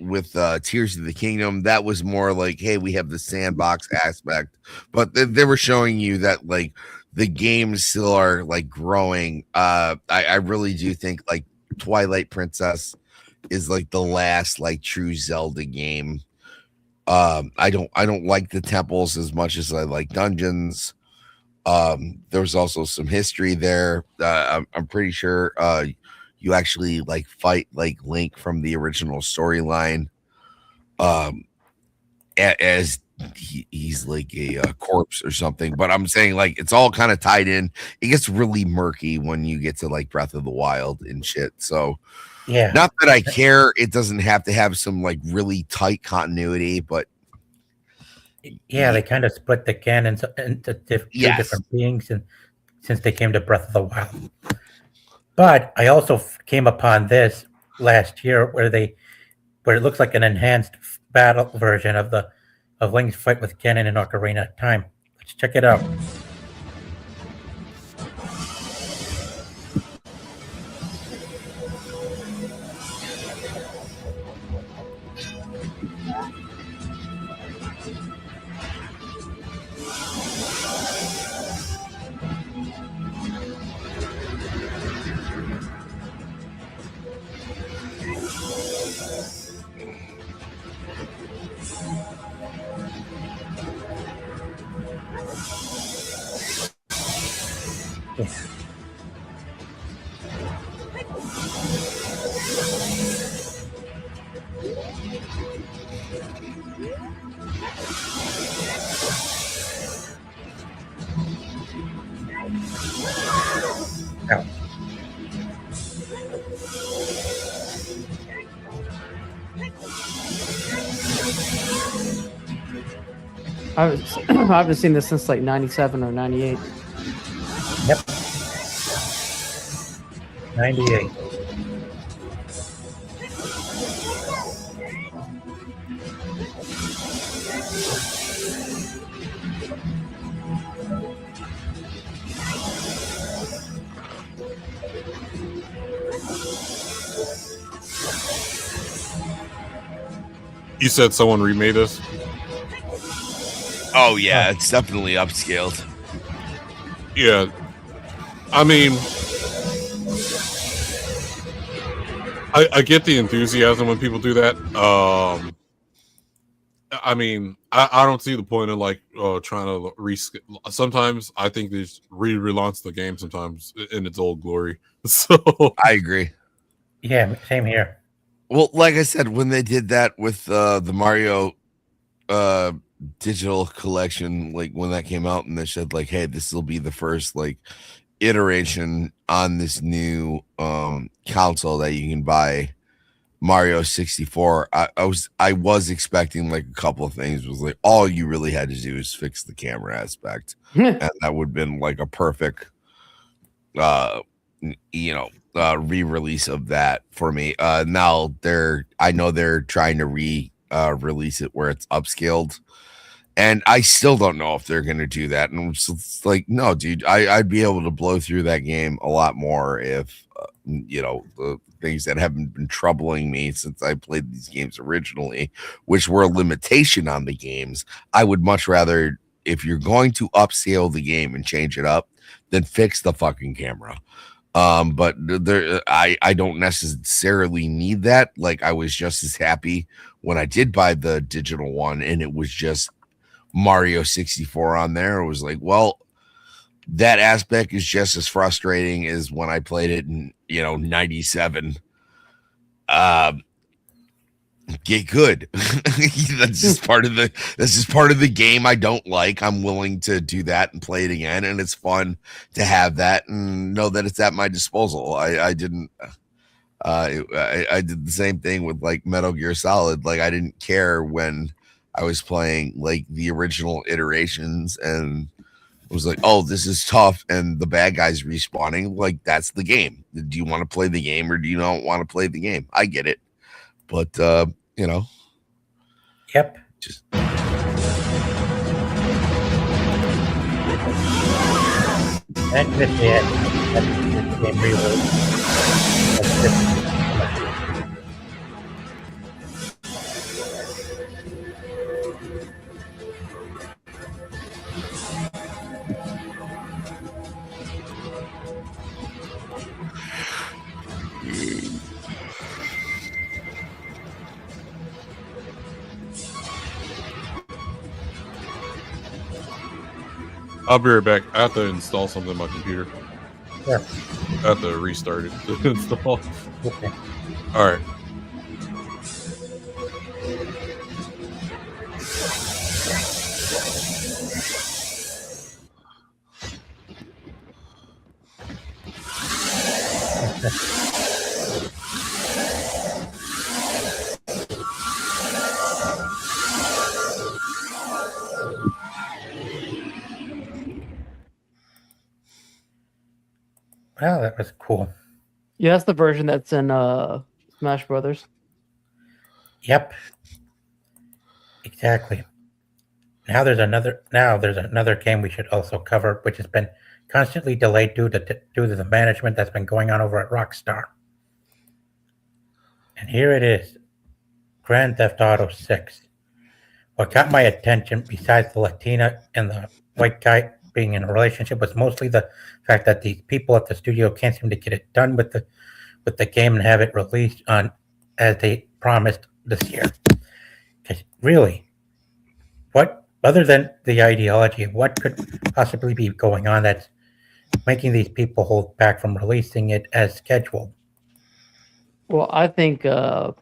with Tears of the Kingdom. That was more like, hey, we have the sandbox aspect, but they were showing you that like the games still are like growing. I really do think like Twilight Princess is like the last like true Zelda game. I don't like the temples as much as I like dungeons. There's also some history there. I'm pretty sure you actually like fight like Link from the original storyline, as he's like a corpse or something. But I'm saying like it's all kind of tied in. It gets really murky when you get to like Breath of the Wild and shit. So not that I care. It doesn't have to have some like really tight continuity, but they kind of split the canons into two different beings, and since they came to Breath of the Wild. But I also came upon this last year where it looks like an enhanced battle version of Link's fight with Ganon in Ocarina of Time. Let's check it out. I haven't seen this since like 97 or 98. Yep. 98. You said someone remade this? Oh yeah, it's definitely upscaled. Yeah. I mean, I get the enthusiasm when people do that. I mean, I don't see the point of like trying to sometimes I think they just relaunch the game sometimes in its old glory. So I agree. Yeah, same here. Well, like I said, when they did that with the Mario digital collection, like when that came out, and they said like, "Hey, this will be the first like iteration on this new console that you can buy." Mario 64. I was expecting like a couple of things. It was like all you really had to do is fix the camera aspect, and that would have been like a perfect re-release of that for me. Now I know they're trying to release it where it's upscaled, and I still don't know if they're going to do that. And it's like, no, dude, I'd be able to blow through that game a lot more if the things that haven't been troubling me since I played these games originally, which were a limitation on the games. I would much rather, if you're going to upscale the game and change it up, then fix the fucking camera. But I don't necessarily need that. Like, I was just as happy when I did buy the digital one and it was just Mario 64 on there. It was like, well, that aspect is just as frustrating as when I played it in 97. Get good. That's just part of the game I don't like. I'm willing to do that and play it again, and it's fun to have that and know that it's at my disposal. I did the same thing with like Metal Gear Solid. Like, I didn't care when I was playing like the original iterations and it was like, oh, this is tough, and the bad guys respawning. Like, that's the game. Do you want to play the game or do you not want to play the game? I get it, but Yep. just That's just it. That's the game release. That's just I'll be right back. I have to install something on my computer. Sure. I have to restart it to install. Okay. All right. Well, that was cool. Yeah, that's the version that's in Smash Brothers. Yep. Exactly. Now there's another game we should also cover, which has been constantly delayed due to the management that's been going on over at Rockstar. And here it is, Grand Theft Auto 6. What got my attention, besides the Latina and the white guy being in a relationship, was mostly the fact that these people at the studio can't seem to get it done with the game and have it released on as they promised this year. Because really, what other than the ideology, what could possibly be going on that's making these people hold back from releasing it as scheduled? Well, I think after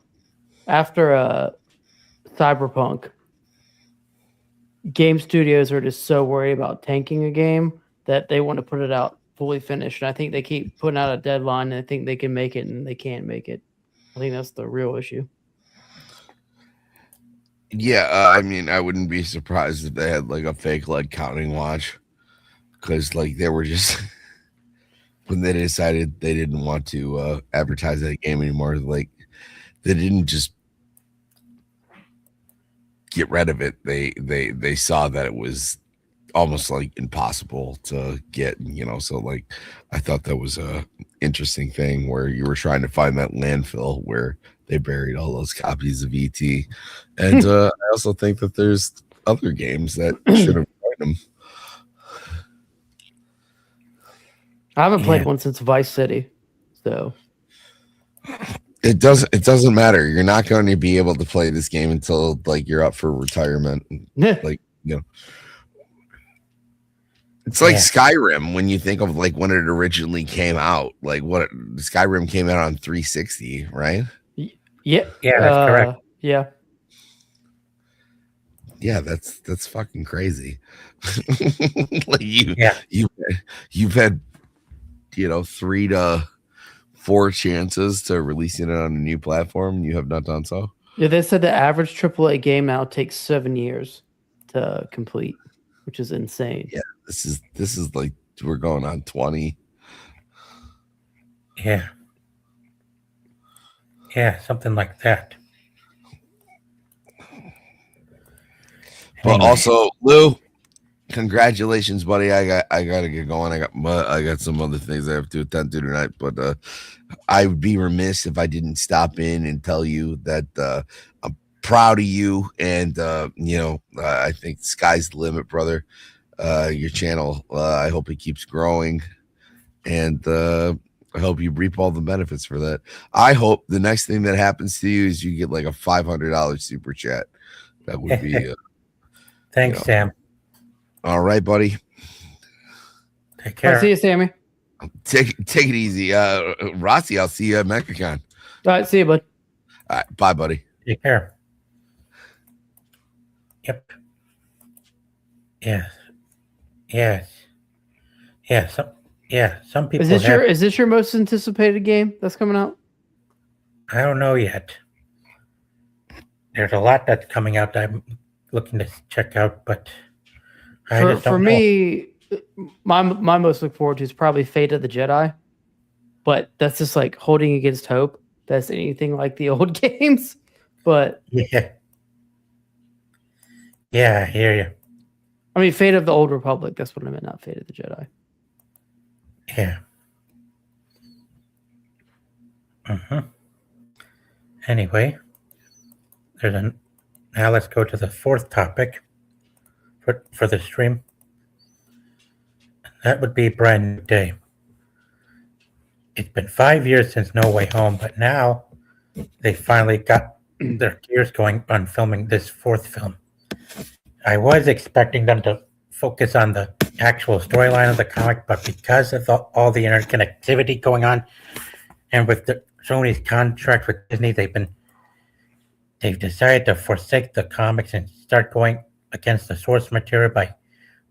Cyberpunk, game studios are just so worried about tanking a game that they want to put it out fully finished. And I think they keep putting out a deadline and they think they can make it and they can't make it. I think that's the real issue. Yeah, I mean, I wouldn't be surprised if they had like a fake leg counting watch, because like they were just when they decided they didn't want to advertise that game anymore. Like, they didn't just get rid of it. They saw that it was almost like impossible to get, so like I thought that was a interesting thing where you were trying to find that landfill where they buried all those copies of ET. And I also think that there's other games that should have joined them. I haven't played one since Vice City, so it doesn't matter. You're not going to be able to play this game until like you're up for retirement. Like, it's like Skyrim when you think of like when it originally came out. Like what Skyrim came out on 360, right? Yeah, that's correct. Yeah. Yeah, that's fucking crazy. Like you've had 3 to 4 chances to releasing it on a new platform. You have not done so. Yeah, they said the average AAA game now takes 7 years to complete, which is insane. Yeah, this is like we're going on 20. Yeah, something like that. But also, Lou, congratulations, buddy. I gotta get going. I got some other things I have to attend to tonight. But I would be remiss if I didn't stop in and tell you that I'm proud of you, and I think the sky's the limit, brother. Your channel, I hope it keeps growing, and I hope you reap all the benefits for that. I hope the next thing that happens to you is you get like a $500 super chat. That would be. Thanks, Sam. All right, buddy. Take care. I'll see you, Sammy. Take it easy. Rossi, I'll see you at MechaCon. All right, see you, bud. All right, bye, buddy. Take care. Yep. Some people. Is this your most anticipated game that's coming out? I don't know yet. There's a lot that's coming out that I'm looking to check out, but for me, my most look forward to is probably Fate of the Jedi, but that's just like holding against hope. That's anything like the old games, but yeah, I hear you. I mean, Fate of the Old Republic. That's what I meant, not Fate of the Jedi. Yeah. Anyway, now let's go to the 4th topic for the stream. That would be Brand New Day. It's been 5 years since No Way Home, but now they finally got their gears going on filming this 4th film. I was expecting them to focus on the actual storyline of the comic, but because of all the interconnectivity going on, and with Sony's contract with Disney, they've decided to forsake the comics and start going against the source material by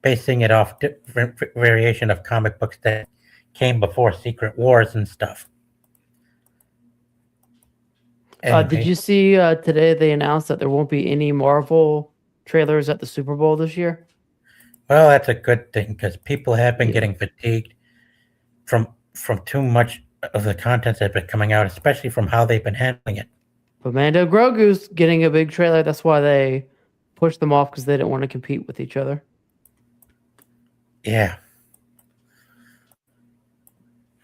basing it off different variation of comic books that came before Secret Wars and stuff. Did you see today they announced that there won't be any Marvel trailers at the Super Bowl this year? Well, that's a good thing because people have been getting fatigued from too much of the content that's been coming out, especially from how they've been handling it. But Mando Grogu's getting a big trailer. That's why they pushed them off, because they didn't want to compete with each other. Yeah.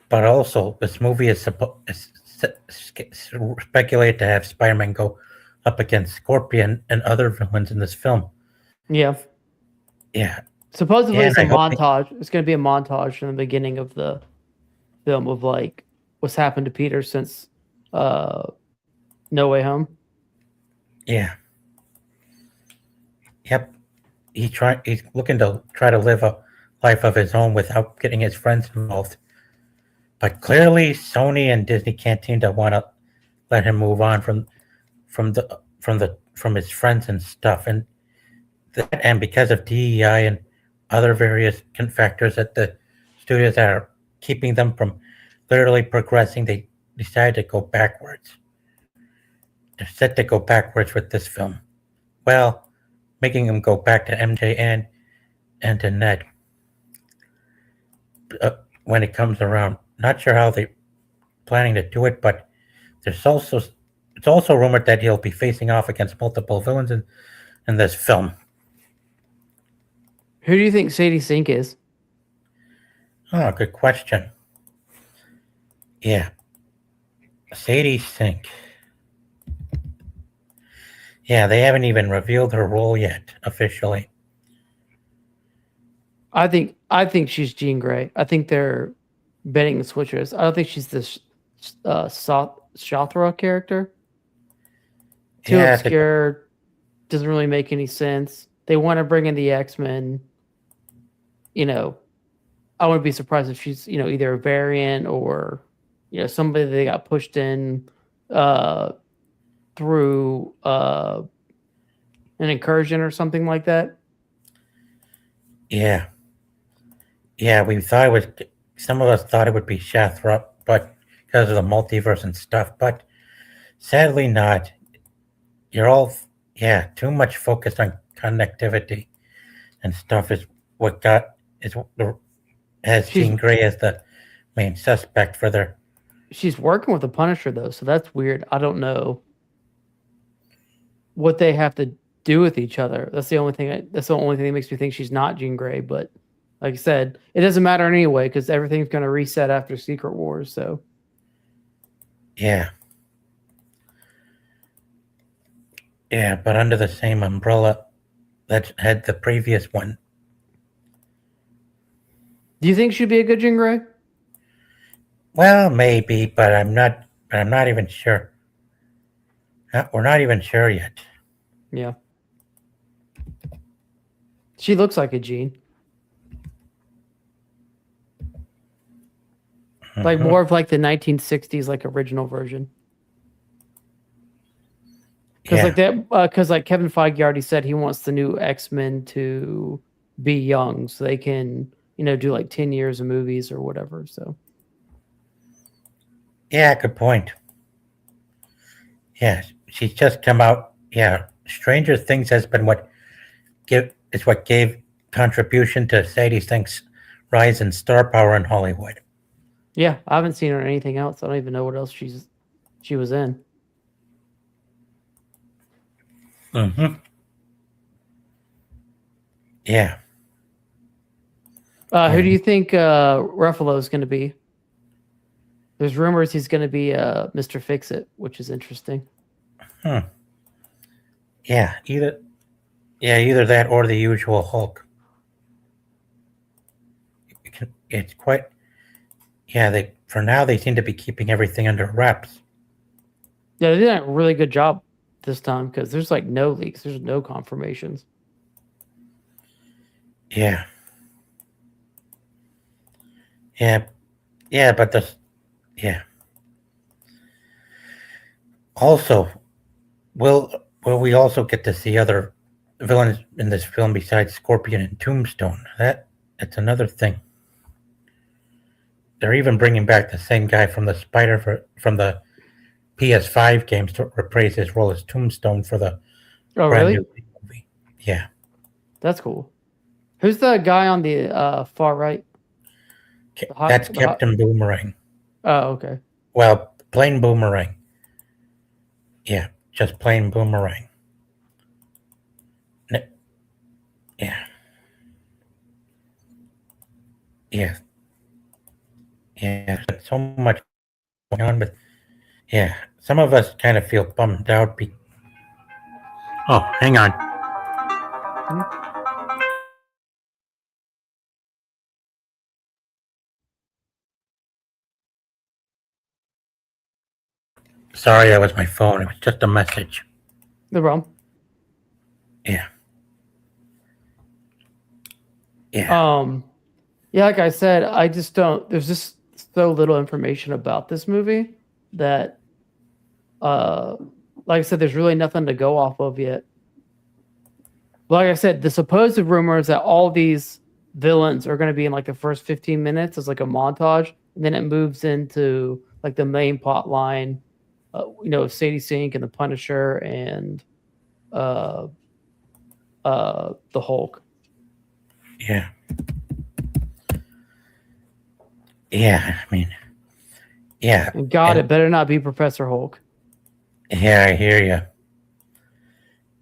But also, this movie is speculated to have Spider-Man go up against Scorpion and other villains in this film. Yeah. Yeah. Supposedly it's a montage. It's going to be a montage in the beginning of the film of like what's happened to Peter since No Way Home. Yeah. Yep. He's looking to try to live a life of his own without getting his friends involved. But clearly Sony and Disney can't seem to want to let him move on from his friends and stuff. And because of DEI and other various factors at the studios that are keeping them from literally progressing, they decided to go backwards. They're set to go backwards with this film. Well, making him go back to MJ and to Ned. when it comes around. Not sure how they're planning to do it, but it's also rumored that he'll be facing off against multiple villains in this film. Who do you think Sadie Sink is? Oh, good question. Yeah, Sadie Sink. Yeah, they haven't even revealed her role yet officially. I think she's Jean Grey. I think they're betting the switchers. I don't think she's this Shothra character. Too obscure, doesn't really make any sense. They want to bring in the X-Men. You know, I wouldn't be surprised if she's, you know, either a variant or, you know, somebody they got pushed in through an incursion or something like that. Yeah. Yeah, we thought it was, some of us thought it would be Shathra, but because of the multiverse and stuff, but sadly not. You're all, too much focused on connectivity and stuff is what has Jean Grey as the main suspect for their. She's working with the Punisher though, so that's weird. I don't know what they have to do with each other. That's the only thing. That's the only thing that makes me think she's not Jean Grey. But like I said, it doesn't matter anyway because everything's going to reset after Secret Wars. So Yeah, but under the same umbrella that had the previous one. do you think she'd be a good Jean Grey? Well, maybe, but I'm not even sure. We're not even sure yet. Yeah. She looks like a Jean. Like more of like the 1960s, like original version. Because like that, because like Kevin Feige already said he wants the new X-Men to be young, so they can, you know, do like 10 years of movies or whatever. So. Yeah, good point. Yeah, she's just come out. Yeah, Stranger Things has been what gave contribution to Sadie Sink's rise in star power in Hollywood. Yeah, I haven't seen her in anything else. I don't even know what else she was in. Mm-hmm. Yeah. Who do you think Ruffalo is going to be? There's rumors he's going to be Mr. Fix-It, which is interesting. Yeah, either that or the usual Hulk. It's quite. Yeah, for now they seem to be keeping everything under wraps. Yeah, they did a really good job this time because there's like no leaks, there's no confirmations. Yeah. Yeah, but Also, will we also get to see other villains in this film besides Scorpion and Tombstone? That's another thing. They're even bringing back the same guy from the PS5 games to reprise his role as Tombstone for the brand new movie. Yeah, that's cool. Who's the guy on the far right? That's Captain Boomerang. Oh, okay. Well, plain Boomerang. Yeah, just plain Boomerang. Yeah. Yeah. Yeah, so much going on, but yeah, some of us kind of feel bummed out. Oh, hang on. Sorry, that was my phone. It was just a message. No problem. Yeah. Yeah, like I said, I just don't. There's just so little information about this movie that, like I said, there's really nothing to go off of yet. Like I said, the supposed rumor is that all these villains are going to be in like the first 15 minutes as like a montage, and then it moves into like the main plot line, you know, Sadie Sink and the Punisher and the Hulk. Yeah. Yeah, I mean, yeah. And God, and- it better not be Professor Hulk. Yeah, I hear you.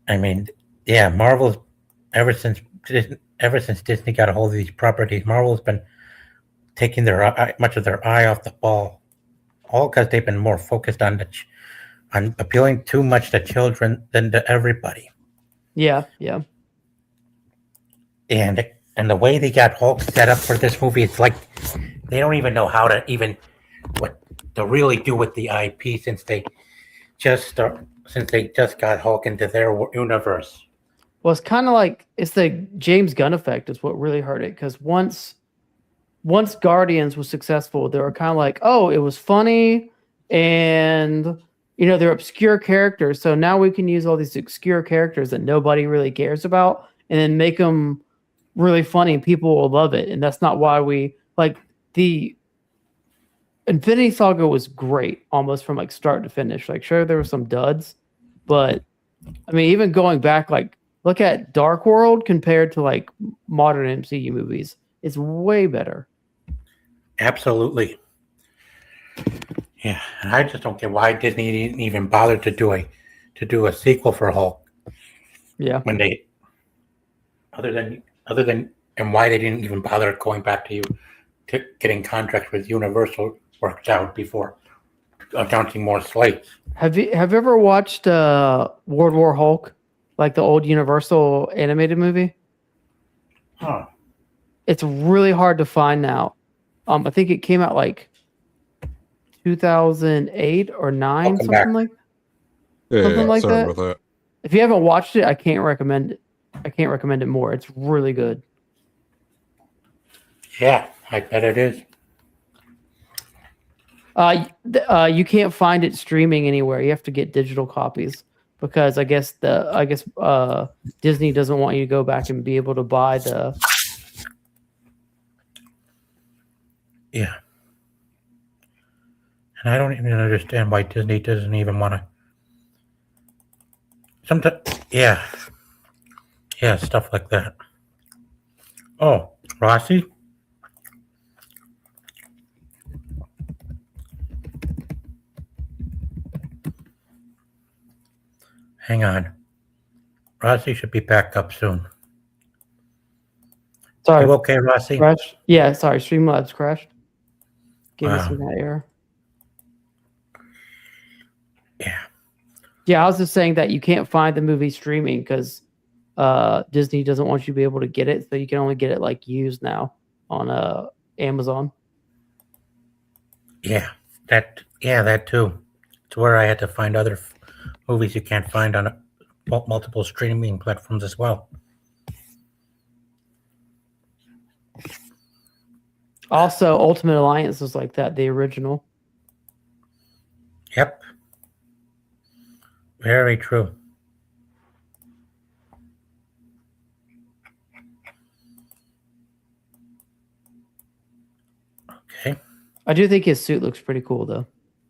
I mean, yeah, Marvel's ever since Disney got a hold of these properties, Marvel's been taking much of their eye off the ball, all because they've been more focused on on appealing too much to children than to everybody. Yeah. And the way they got Hulk set up for this movie, it's like they don't even know how to even what to really do with the IP since they just got Hulk into their universe. Well, it's kind of like it's the James Gunn effect is what really hurt it, because once Guardians was successful, they were kind of like, oh, it was funny, and they're obscure characters, so now we can use all these obscure characters that nobody really cares about, and then make them really funny, and people will love it. And that's not why we like the Infinity Saga was great, almost from like start to finish. Like, sure, there were some duds, but I mean, even going back, like, look at Dark World compared to like modern MCU movies. It's way better. Absolutely. Yeah, and I just don't get why Disney didn't even bother to do a sequel for Hulk. Yeah. When they other than and why they didn't even bother going back to getting contracts with Universal worked out before announcing more slates. Have you ever watched World War Hulk, like the old Universal animated movie? Huh. It's really hard to find now. I think it came out like 2008 or 9, Welcome something back. like Yeah, Something like sorry that? about that. If you haven't watched it, I can't recommend it. I can't recommend it more. It's really good. Yeah, I bet it is. You can't find it streaming anywhere. You have to get digital copies because I guess Disney doesn't want you to go back and be able to buy the. Yeah. And I don't even understand why Disney doesn't even want to. Sometimes, yeah, stuff like that. Oh, Rossi. Hang on. Rossi should be back up soon. Sorry, You okay, Rossi? crashed. Yeah, sorry, Streamlabs crashed. Give us Wow. that error. Yeah. Yeah, I was just saying that you can't find the movie streaming because Disney doesn't want you to be able to get it, so you can only get it like used now on Amazon. Yeah, that too. It's where I had to find other movies you can't find on multiple streaming platforms as well. Also, Ultimate Alliance was like that, the original. Yep. Very true. Okay. I do think his suit looks pretty cool, though.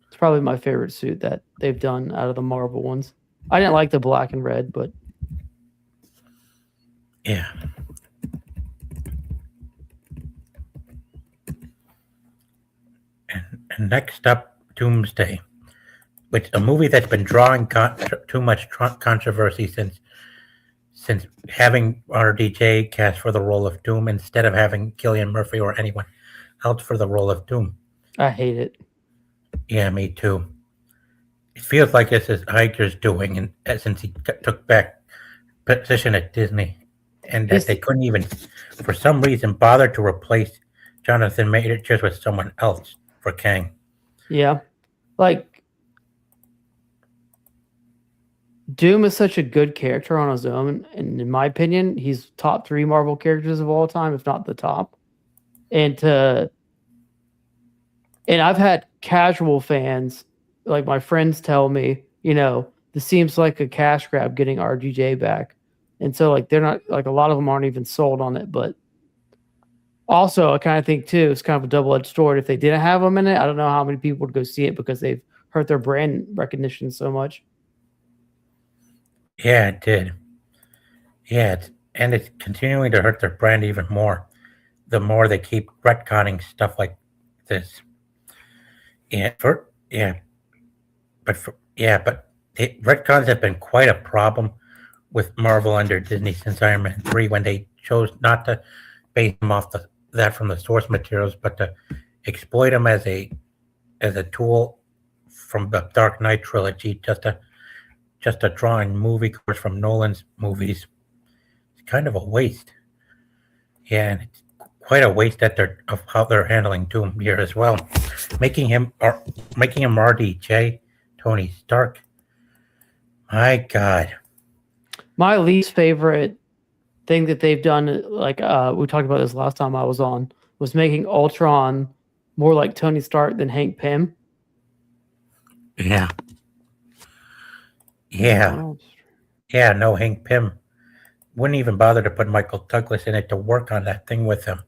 It's probably my favorite suit that they've done out of the Marvel ones. I didn't like the black and red, but Yeah. And next up, Doomsday, which a movie that's been drawing too much controversy since having RDJ cast for the role of Doom instead of having Cillian Murphy or anyone else for the role of Doom. I hate it. Yeah, me too. It feels like this is Iger's doing, and since he took back position at Disney, and that they couldn't even, for some reason, bother to replace Jonathan Majors with someone else for Kang. Yeah. Like, Doom is such a good character on his own, and in my opinion, he's top 3 Marvel characters of all time, if not the top. And I've had casual fans, like my friends, tell me, this seems like a cash grab getting RDJ back. And so, like, they're not, like, a lot of them aren't even sold on it. But also, I kind of think, too, it's kind of a double-edged sword. If they didn't have him in it, I don't know how many people would go see it because they've hurt their brand recognition so much. Yeah, it did. Yeah, it's continuing to hurt their brand even more. The more they keep retconning stuff like this. Retcons have been quite a problem with Marvel under Disney since Iron Man 3 when they chose not to base them off that from the source materials, but to exploit them as a tool from the Dark Knight trilogy, just to draw in movie covers from Nolan's movies. It's kind of a waste. Yeah, and it's quite a waste of how they're handling Doom here as well, making him RDJ, Tony Stark. My God. My least favorite thing that they've done, like we talked about this last time I was on, was making Ultron more like Tony Stark than Hank Pym. Yeah. Yeah, no, Hank Pym wouldn't even bother to put Michael Douglas in it to work on that thing with him.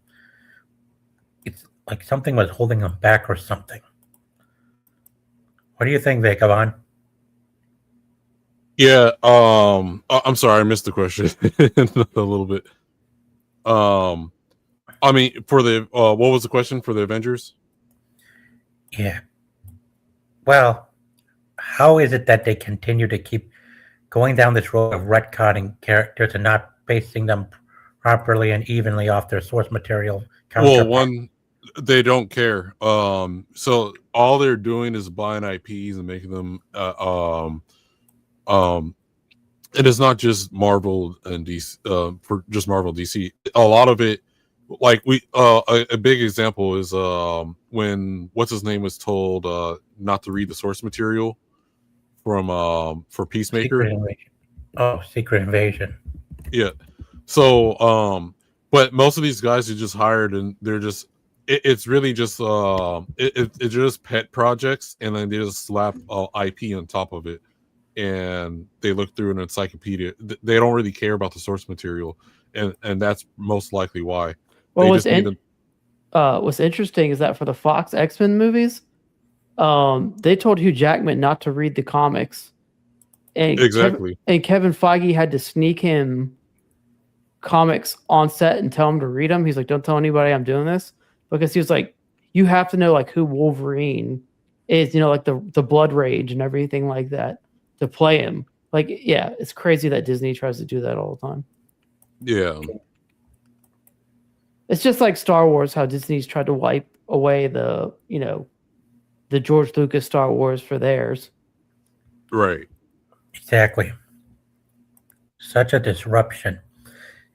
It's like something was holding him back or something. What do you think, Vagabond? Yeah, I'm sorry, I missed the question a little bit. I mean, for the what was the question for the Avengers? Yeah. Well, how is it that they continue to keep going down this road of retconning characters and not basing them properly and evenly off their source material counterpart? Well, one, they don't care. So all they're doing is buying IPs and making them it is not just Marvel and DC, for just Marvel DC. A lot of it, like a big example is when what's his name was told not to read the source material from for Peacemaker. Secret Invasion. Yeah. So but most of these guys are just hired and they're just it's really just it's just pet projects, and then they just slap IP on top of it. And they look through an encyclopedia. They don't really care about the source material, and that's most likely why. Well, what's interesting is that for the Fox X-Men movies, they told Hugh Jackman not to read the comics, and exactly. Kevin Feige had to sneak him comics on set and tell him to read them. He's like, "Don't tell anybody I'm doing this," because he was like, "You have to know like who Wolverine is, like the blood rage and everything like that." To play him. Like, yeah, it's crazy that Disney tries to do that all the time. Yeah. It's just like Star Wars, how Disney's tried to wipe away the George Lucas Star Wars for theirs. Right. Exactly. Such a disruption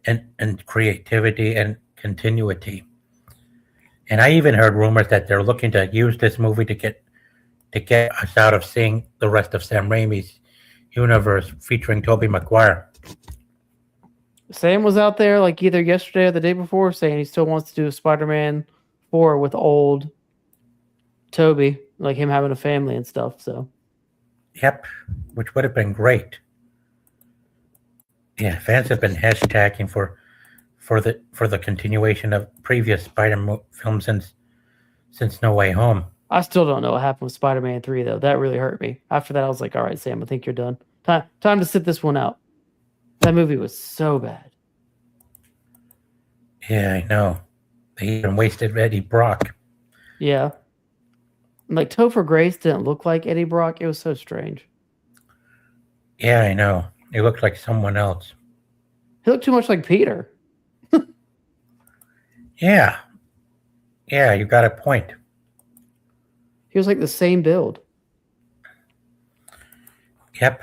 and creativity and continuity. And I even heard rumors that they're looking to use this movie to get us out of seeing the rest of Sam Raimi's universe featuring Tobey Maguire. Sam was out there like either yesterday or the day before saying he still wants to do a Spider-Man 4 with old Tobey, like him having a family and stuff. So, yep, which would have been great. Yeah, fans have been hashtagging for the continuation of previous Spider-Man films since No Way Home. I still don't know what happened with Spider-Man 3, though. That really hurt me. After that, I was like, all right, Sam, I think you're done. Time to sit this one out. That movie was so bad. Yeah, I know. They even wasted Eddie Brock. Yeah. Like, Topher Grace didn't look like Eddie Brock. It was so strange. Yeah, I know. He looked like someone else. He looked too much like Peter. Yeah. Yeah, you got a point. He was like the same build. Yep.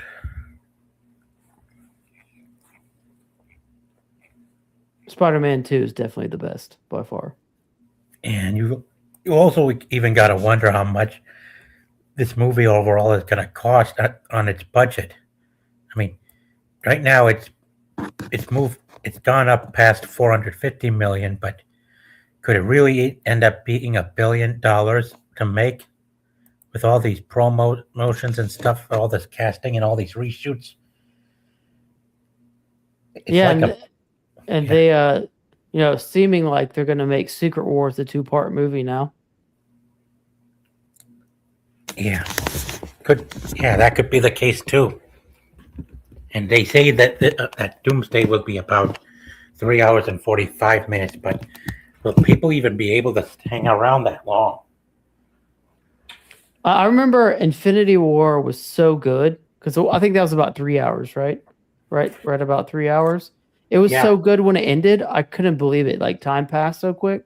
Spider-Man 2 is definitely the best by far. And you also even got to wonder how much this movie overall is going to cost on its budget. I mean, right now it's gone up past $450 million, but could it really end up being $1 billion to make? With all these promotions and stuff, all this casting and all these reshoots. They, seeming like they're going to make Secret Wars a 2-part movie now. Yeah, that could be the case too. And they say that Doomsday will be about 3 hours and 45 minutes, but will people even be able to hang around that long? I remember Infinity War was so good because I think that was about 3 hours, right? Right, about 3 hours. It was so good when it ended. I couldn't believe it. Like time passed so quick.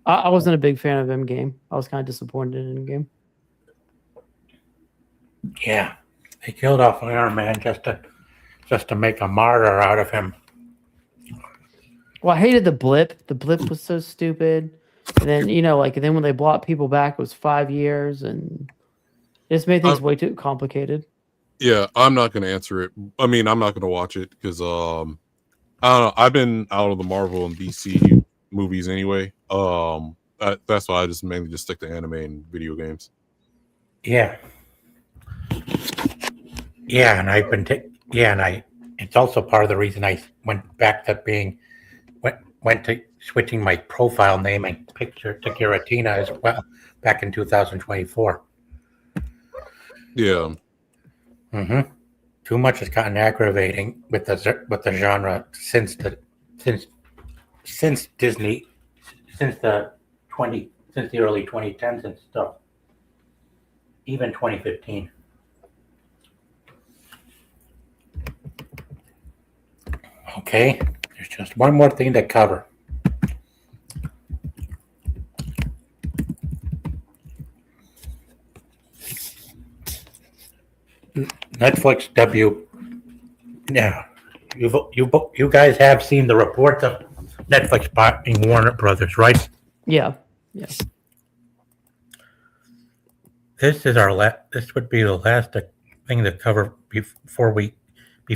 I wasn't a big fan of Endgame. I was kind of disappointed in Endgame. Yeah, they killed off Iron Man just to make a martyr out of him. Well, I hated the blip. The blip was so stupid. And then and then when they brought people back, it was 5 years, and it just made things way too complicated. Yeah, I'm not going to answer it. I mean, I'm not going to watch it because I don't know. I've been out of the Marvel and DC movies anyway. That's why I just mainly just stick to anime and video games. Yeah. Yeah, and I've been it's also part of the reason I went back to went to switching my profile name and picture to Giratina as well back in 2024. Yeah. Mm-hmm. Too much has gotten aggravating with the genre since the early 2010s and stuff, even 2015. Okay, there's just one more thing to cover. Netflix debut. Yeah, you guys have seen the reports of Netflix buying Warner Brothers, right? Yeah. This is This would be the last thing to cover before we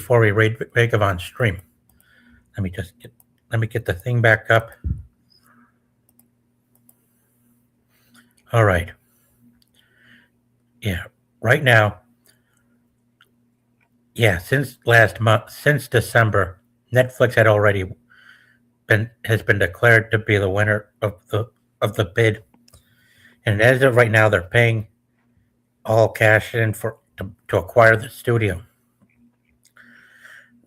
raid Vagabond stream. Let me get the thing back up. All right. Yeah. Right now. Yeah. Since December, Netflix has been declared to be the winner of the bid, and as of right now, they're paying all cash in to acquire the studio.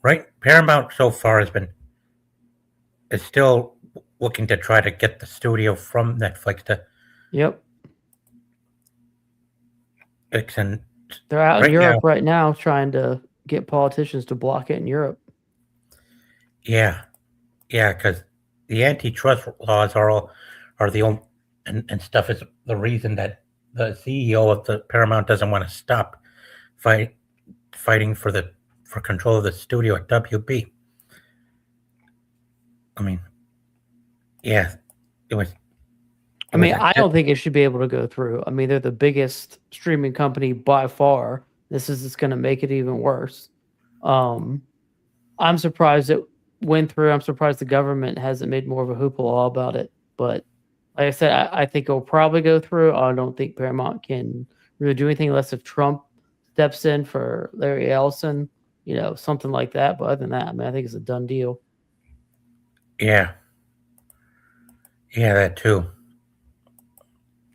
Right, Paramount so far is still looking to try to get the studio from Netflix to. Yep. They're out in Europe right now trying to get politicians to block it in Europe. Yeah, because the antitrust laws are the only and stuff is the reason that the CEO of the Paramount doesn't want to stop fighting for control of the studio at WB. I mean, yeah, it was. I don't think it should be able to go through. I mean, they're the biggest streaming company by far. This is just going to make it even worse. I'm surprised it went through. I'm surprised the government hasn't made more of a hoopla about it. But like I said, I think it'll probably go through. I don't think Paramount can really do anything unless if Trump steps in for Larry Ellison, something like that. But other than that, I think it's a done deal. Yeah, that too.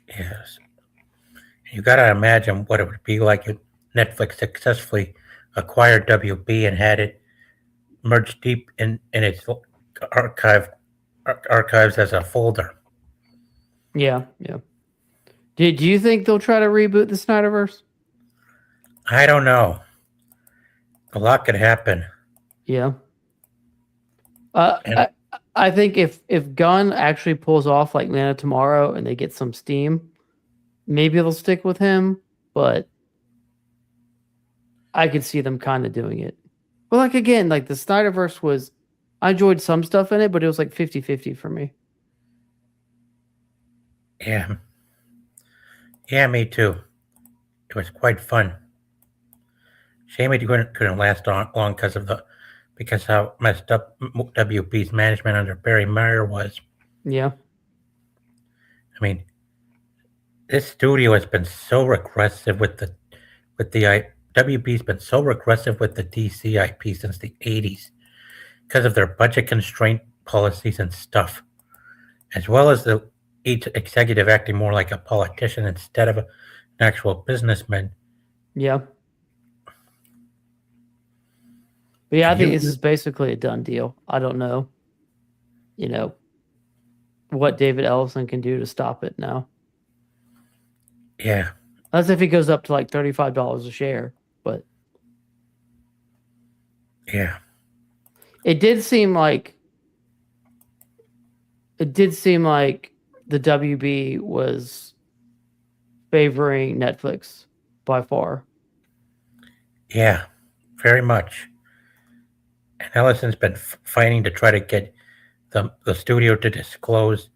Yes. You got to imagine what it would be like if Netflix successfully acquired WB and had it merged deep in its archives as a folder. Yeah. Do you think they'll try to reboot the Snyderverse? I don't know. A lot could happen. Yeah. I think if Gunn actually pulls off like Man of Tomorrow and they get some steam, maybe they'll stick with him, but I could see them kind of doing it. But like again, like the Snyderverse I enjoyed some stuff in it, but it was like 50-50 for me. Yeah. Yeah, me too. It was quite fun. Shame it couldn't last long because how messed up WB's management under Barry Meyer was. Yeah. I mean, this studio has been so regressive with the WB's been so regressive with the DC IP since the 80s because of their budget constraint policies and stuff, as well as each executive acting more like a politician instead of an actual businessman. Yeah. But yeah, I think this is basically a done deal. I don't know, what David Ellison can do to stop it now. Yeah. That's if it goes up to like $35 a share. But Yeah. it did seem like the WB was favoring Netflix by far. Yeah. Very much. And Ellison's been fighting to try to get the studio to disclose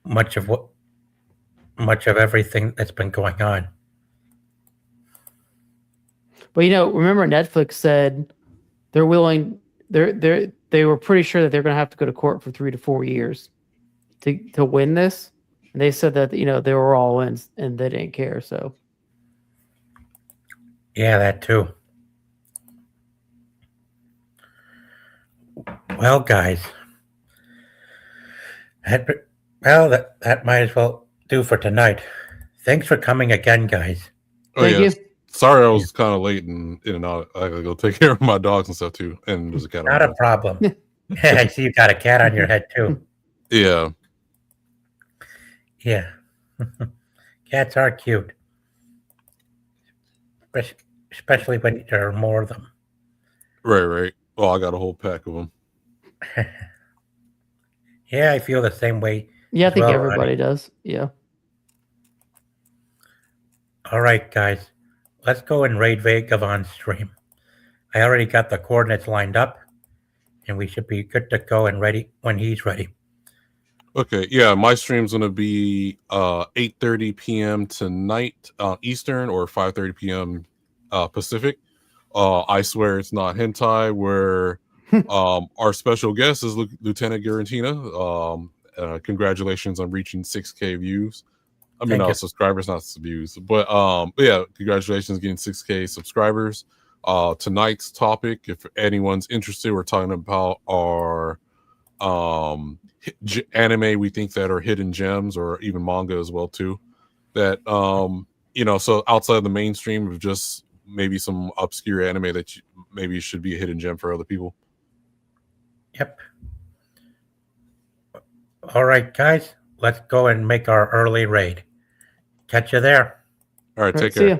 much of everything that's been going on. But remember Netflix said they're willing. They were pretty sure that they're going to have to go to court for 3 to 4 years to win this. And they said that they were all in and they didn't care. So yeah, that too. Well, guys, that might as well do for tonight. Thanks for coming again, guys. Oh, thank you. Sorry, I was kind of late and in and out. I gotta go take care of my dogs and stuff too. And there's a cat. Not a problem. I see you got a cat on your head too. Yeah. Yeah. Cats are cute. Especially when there are more of them. Right. Oh, I got a whole pack of them. Yeah, I feel the same way. Yeah, I think well, everybody does. Yeah. All right, guys. Let's go and raid Vagabond stream. I already got the coordinates lined up, and we should be good to go and ready when he's ready. Okay, yeah, my stream's gonna be 8:30 p.m. tonight Eastern or 5:30 p.m. Pacific. I swear it's not hentai. Where our special guest is Lieutenant Garantina. Congratulations on reaching 6K views. I mean, subscribers, not views. But yeah, congratulations getting 6K subscribers. Tonight's topic, if anyone's interested, we're talking about our anime we think that are hidden gems, or even manga as well too. That so outside of the mainstream of just maybe some obscure anime that maybe should be a hidden gem for other people. Yep. All right, guys, let's go and make our early raid. Catch you there. All right, take See care. ya.